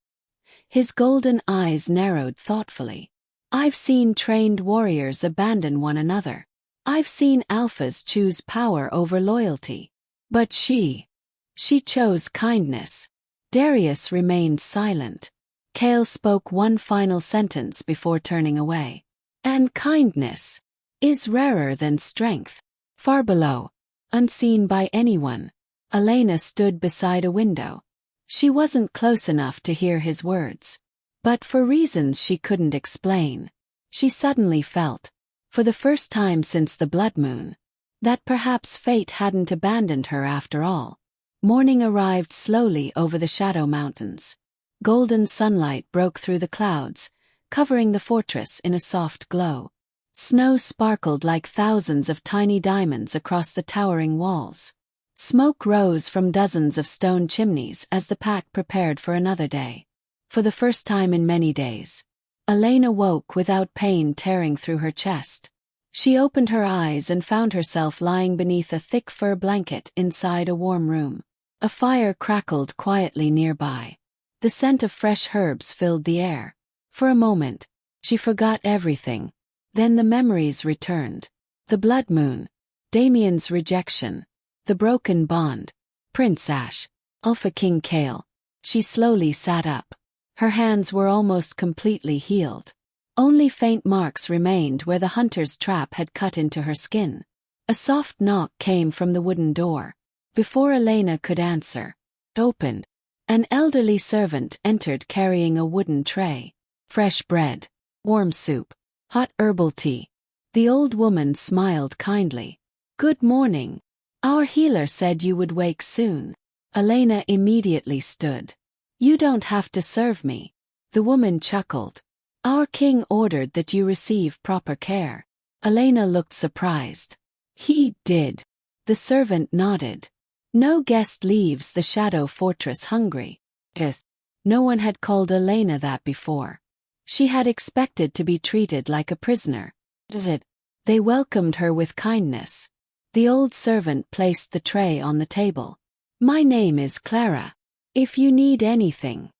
His golden eyes narrowed thoughtfully. "I've seen trained warriors abandon one another. I've seen alphas choose power over loyalty. But she chose kindness." Darius remained silent. Kael spoke one final sentence before turning away. "And kindness is rarer than strength." Far below, unseen by anyone, Elena stood beside a window. She wasn't close enough to hear his words. But for reasons she couldn't explain, she suddenly felt, for the first time since the blood moon, that perhaps fate hadn't abandoned her after all. Morning arrived slowly over the Shadow Mountains. Golden sunlight broke through the clouds, covering the fortress in a soft glow. Snow sparkled like thousands of tiny diamonds across the towering walls. Smoke rose from dozens of stone chimneys as the pack prepared for another day. For the first time in many days, Elena woke without pain tearing through her chest. She opened her eyes and found herself lying beneath a thick fur blanket inside a warm room. A fire crackled quietly nearby. The scent of fresh herbs filled the air. For a moment, she forgot everything. Then the memories returned. The blood moon, Damien's rejection, the broken bond, Prince Ash, Alpha King Kael. She slowly sat up. Her hands were almost completely healed. Only faint marks remained where the hunter's trap had cut into her skin. A soft knock came from the wooden door. Before Elena could answer, it opened, An elderly servant entered carrying a wooden tray. Fresh bread, warm soup, hot herbal tea. The old woman smiled kindly. "Good morning. Our healer said you would wake soon." Elena immediately stood. "You don't have to serve me." The woman chuckled. "Our king ordered that you receive proper care." Elena looked surprised. "He did." The servant nodded. "No guest leaves the Shadow Fortress hungry." Yes. No one had called Elena that before. She had expected to be treated like a prisoner. Is it? They welcomed her with kindness. The old servant placed the tray on the table. "My name is Clara. If you need anything,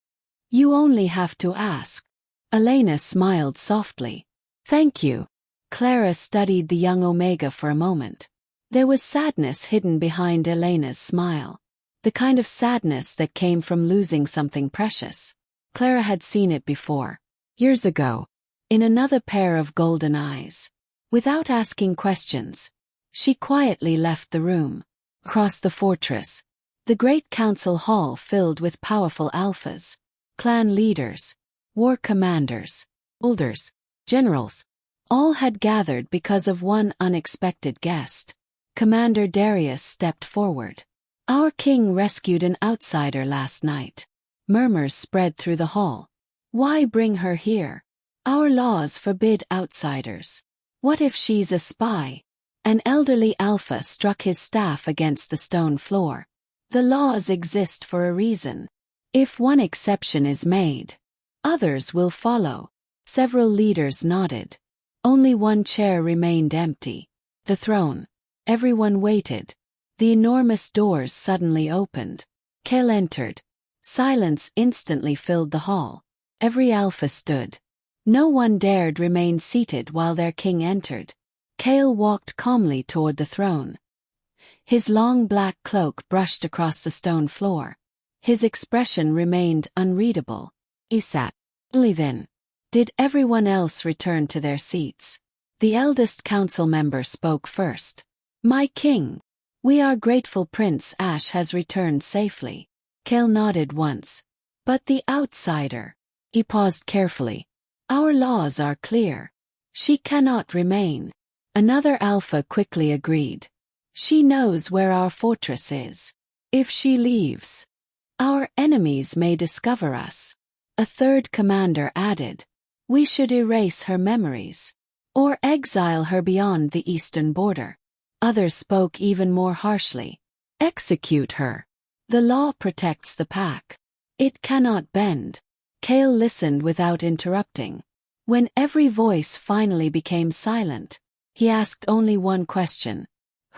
you only have to ask." Elena smiled softly. "Thank you." Clara studied the young Omega for a moment. There was sadness hidden behind Elena's smile. The kind of sadness that came from losing something precious. Clara had seen it before. Years ago. In another pair of golden eyes. Without asking questions, she quietly left the room. Across the fortress, the great council hall filled with powerful alphas, clan leaders, war commanders, elders, generals. All had gathered because of one unexpected guest. Commander Darius stepped forward. "Our king rescued an outsider last night." Murmurs spread through the hall. "Why bring her here? Our laws forbid outsiders." "What if she's a spy?" An elderly alpha struck his staff against the stone floor. "The laws exist for a reason. If one exception is made, others will follow." Several leaders nodded. Only one chair remained empty. The throne. Everyone waited. The enormous doors suddenly opened. Kael entered. Silence instantly filled the hall. Every alpha stood. No one dared remain seated while their king entered. Kael walked calmly toward the throne. His long black cloak brushed across the stone floor. His expression remained unreadable. He sat. Only then did everyone else return to their seats. The eldest council member spoke first. "My king, we are grateful Prince Ash has returned safely." Kael nodded once. "But the outsider." He paused carefully. "Our laws are clear. She cannot remain." Another alpha quickly agreed. "She knows where our fortress is. If she leaves, our enemies may discover us." A third commander added, "We should erase her memories, or exile her beyond the eastern border." Others spoke even more harshly. "Execute her. The law protects the pack. It cannot bend." Kael listened without interrupting. When every voice finally became silent, he asked only one question.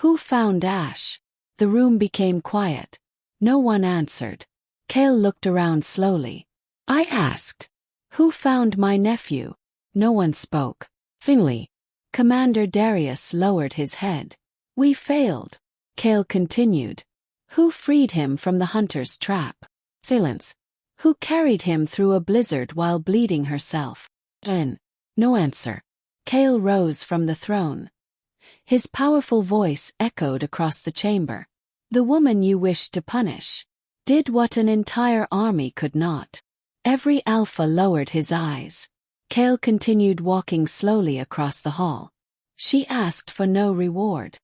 "Who found Ash?" The room became quiet. No one answered. Kael looked around slowly. "I asked, who found my nephew?" No one spoke. Finally, Commander Darius lowered his head. "We failed." Kael continued. "Who freed him from the hunter's trap?" Silence. "Who carried him through a blizzard while bleeding herself?" No answer. Kael rose from the throne. His powerful voice echoed across the chamber. "The woman you wished to punish did what an entire army could not." Every alpha lowered his eyes. Kael continued walking slowly across the hall. "She asked for no reward.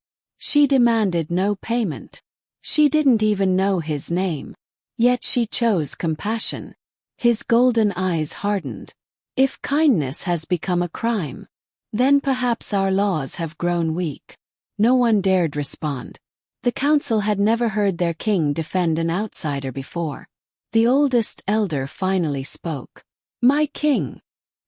She demanded no payment. She didn't even know his name. Yet she chose compassion." His golden eyes hardened. "If kindness has become a crime, then perhaps our laws have grown weak." No one dared respond. The council had never heard their king defend an outsider before. The oldest elder finally spoke. "My king,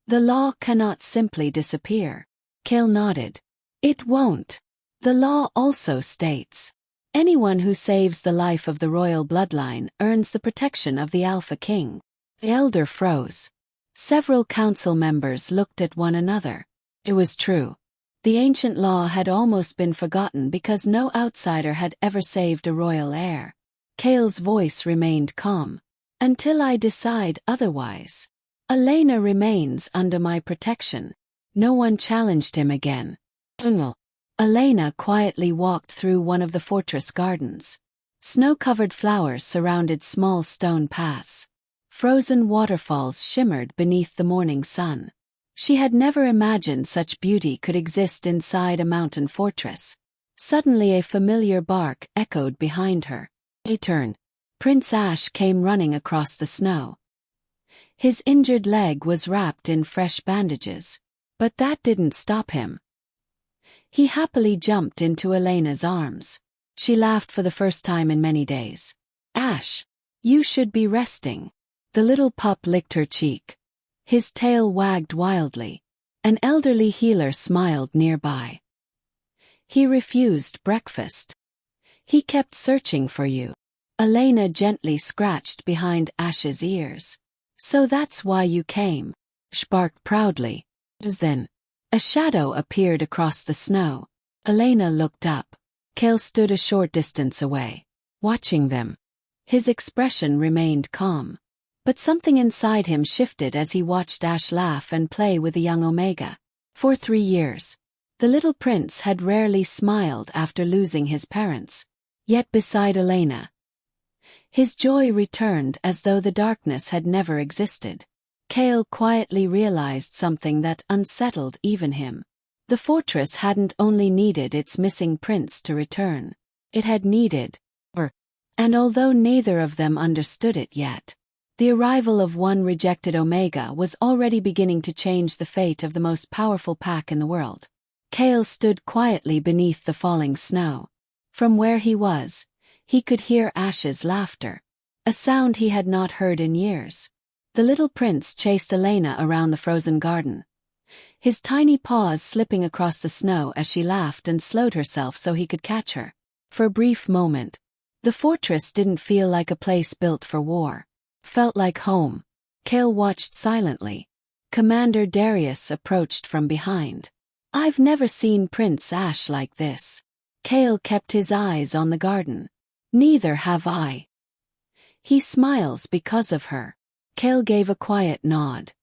the law cannot simply disappear." Kael nodded. "It won't. The law also states, anyone who saves the life of the royal bloodline earns the protection of the Alpha King." The elder froze. Several council members looked at one another. It was true. The ancient law had almost been forgotten because no outsider had ever saved a royal heir. Kael's voice remained calm. "Until I decide otherwise, Elena remains under my protection." No one challenged him again. Elena quietly walked through one of the fortress gardens. Snow-covered flowers surrounded small stone paths. Frozen waterfalls shimmered beneath the morning sun. She had never imagined such beauty could exist inside a mountain fortress. Suddenly a familiar bark echoed behind her. A turn. Prince Ash came running across the snow. His injured leg was wrapped in fresh bandages. But that didn't stop him. He happily jumped into Elena's arms. She laughed for the first time in many days. "Ash, you should be resting." The little pup licked her cheek. His tail wagged wildly. An elderly healer smiled nearby. "He refused breakfast. He kept searching for you." Elena gently scratched behind Ash's ears. "So that's why you came," Ash barked proudly. Then, a shadow appeared across the snow. Elena looked up. Kael stood a short distance away, watching them. His expression remained calm. But something inside him shifted as he watched Ash laugh and play with the young Omega. For 3 years, the little prince had rarely smiled after losing his parents. Yet beside Elena, his joy returned as though the darkness had never existed. Kael quietly realized something that unsettled even him. The fortress hadn't only needed its missing prince to return. It had needed her. And although neither of them understood it yet, the arrival of one rejected Omega was already beginning to change the fate of the most powerful pack in the world. Kael stood quietly beneath the falling snow. From where he was, he could hear Ash's laughter, a sound he had not heard in years. The little prince chased Elena around the frozen garden, his tiny paws slipping across the snow as she laughed and slowed herself so he could catch her. For a brief moment, the fortress didn't feel like a place built for war. Felt like home. Kael watched silently. Commander Darius approached from behind. "I've never seen Prince Ash like this." Kael kept his eyes on the garden. "Neither have I." "He smiles because of her." Kael gave a quiet nod.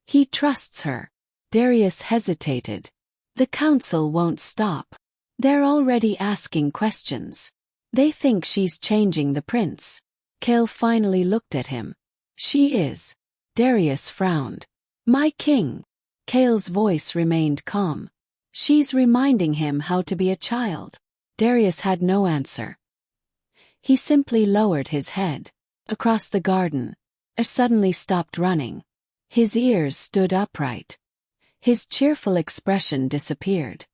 "He trusts her." Darius hesitated. "The council won't stop. They're already asking questions. They think she's changing the prince." Kael finally looked at him. "She is." Darius frowned. "My king." Kael's voice remained calm. "She's reminding him how to be a child." Darius had no answer. He simply lowered his head. Across the garden, Ash suddenly stopped running. His ears stood upright. His cheerful expression disappeared.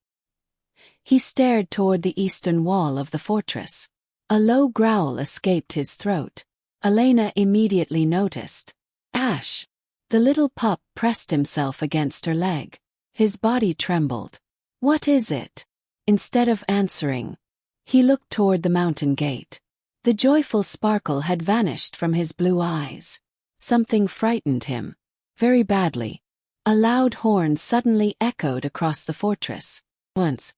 He stared toward the eastern wall of the fortress. A low growl escaped his throat. Elena immediately noticed. "Ash." The little pup pressed himself against her leg. His body trembled. "What is it?" Instead of answering, he looked toward the mountain gate. The joyful sparkle had vanished from his blue eyes. Something frightened him. Very badly. A loud horn suddenly echoed across the fortress. Once,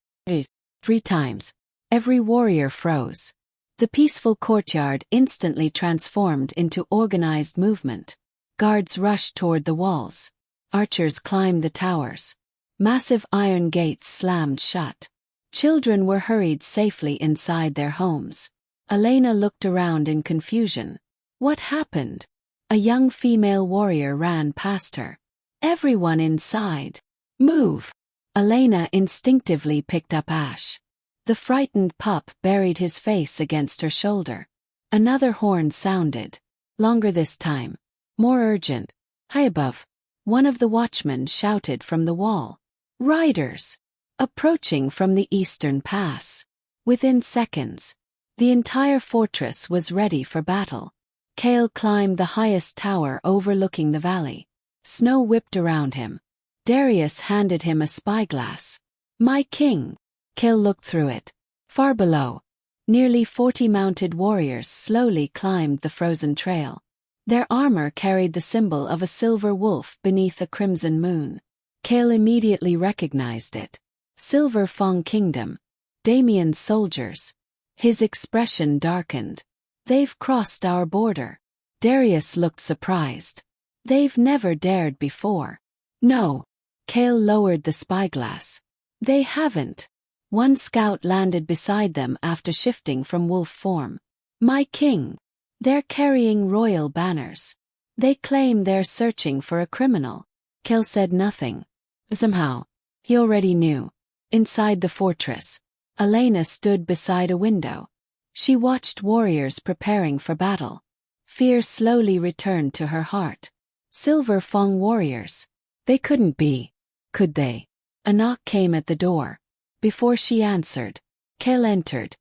3 times. Every warrior froze. The peaceful courtyard instantly transformed into organized movement. Guards rushed toward the walls. Archers climbed the towers. Massive iron gates slammed shut. Children were hurried safely inside their homes. Elena looked around in confusion. What happened? A young female warrior ran past her. "Everyone inside. Move!" Elena instinctively picked up Ash. The frightened pup buried his face against her shoulder. Another horn sounded. Longer this time. More urgent. High above, one of the watchmen shouted from the wall. "Riders! Approaching from the eastern pass." Within seconds, the entire fortress was ready for battle. Kael climbed the highest tower overlooking the valley. Snow whipped around him. Darius handed him a spyglass. "My king." Kael looked through it. Far below, nearly 40 mounted warriors slowly climbed the frozen trail. Their armor carried the symbol of a silver wolf beneath a crimson moon. Kael immediately recognized it. Silver Fang Kingdom. Damien's soldiers. His expression darkened. "They've crossed our border." Darius looked surprised. "They've never dared before." "No." Kael lowered the spyglass. "They haven't." One scout landed beside them after shifting from wolf form. My king. They're carrying royal banners. They claim they're searching for a criminal. Kael said nothing. Somehow, he already knew. Inside the fortress, Elena stood beside a window. She watched warriors preparing for battle. Fear slowly returned to her heart. Silver Fang warriors. They couldn't be, could they? A knock came at the door. Before she answered, Kael entered.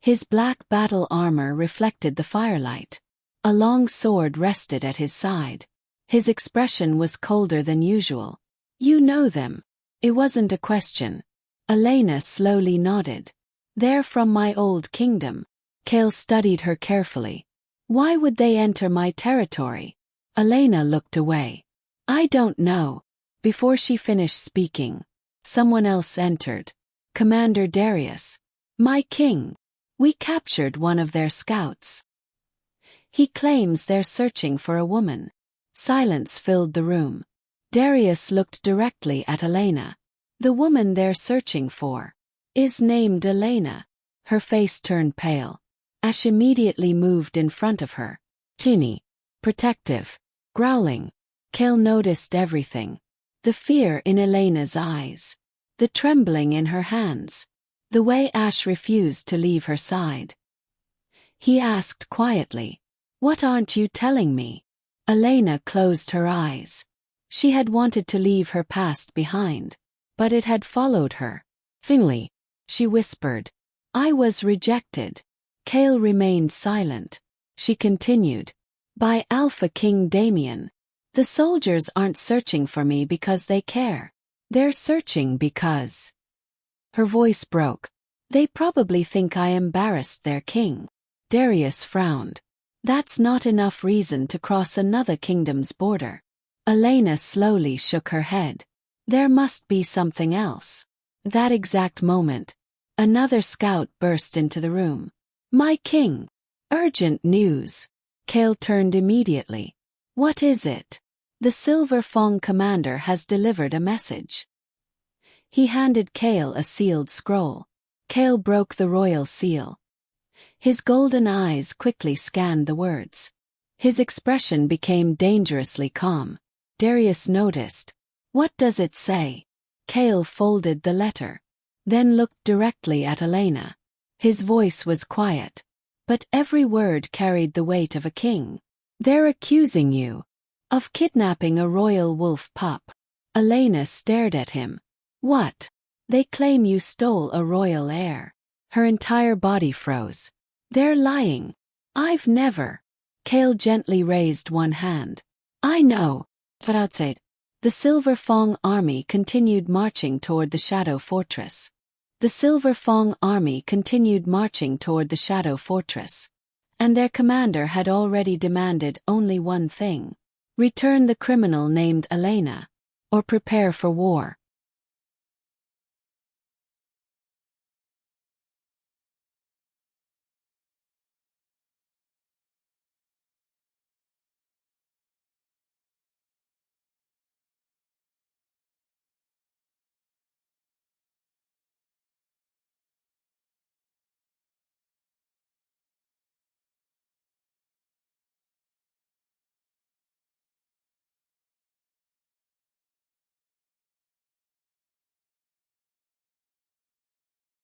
His black battle armor reflected the firelight. A long sword rested at his side. His expression was colder than usual. You know them. It wasn't a question. Elena slowly nodded. They're from my old kingdom. Kael studied her carefully. Why would they enter my territory? Elena looked away. I don't know. Before she finished speaking, someone else entered. Commander Darius. My king. We captured one of their scouts. He claims they're searching for a woman. Silence filled the room. Darius looked directly at Elena. The woman they're searching for is named Elena. Her face turned pale. Ash immediately moved in front of her. Teeny. Protective. Growling. Kael noticed everything. The fear in Elena's eyes. The trembling in her hands. The way Ash refused to leave her side. He asked quietly, "What aren't you telling me?" Elena closed her eyes. She had wanted to leave her past behind, but it had followed her. Finally, she whispered, "I was rejected." Kael remained silent. She continued, "By Alpha King Damien. The soldiers aren't searching for me because they care. They're searching because..." Her voice broke. "They probably think I embarrassed their king." Darius frowned. "That's not enough reason to cross another kingdom's border." Elena slowly shook her head. "There must be something else." That exact moment, another scout burst into the room. "My king! Urgent news!" Kael turned immediately. "What is it?" "The Silver Fang commander has delivered a message." He handed Kael a sealed scroll. Kael broke the royal seal. His golden eyes quickly scanned the words. His expression became dangerously calm. Darius noticed. "What does it say?" Kael folded the letter, then looked directly at Elena. His voice was quiet, but every word carried the weight of a king. "They're accusing you of kidnapping a royal wolf pup." Elena stared at him. "What? They claim you stole a royal heir." Her entire body froze. "They're lying. I've never." Kael gently raised one hand. "I know." But outside, the Silver Fang army continued marching toward the Shadow Fortress. The Silver Fang army continued marching toward the Shadow Fortress. And their commander had already demanded only one thing. Return the criminal named Elena, or prepare for war.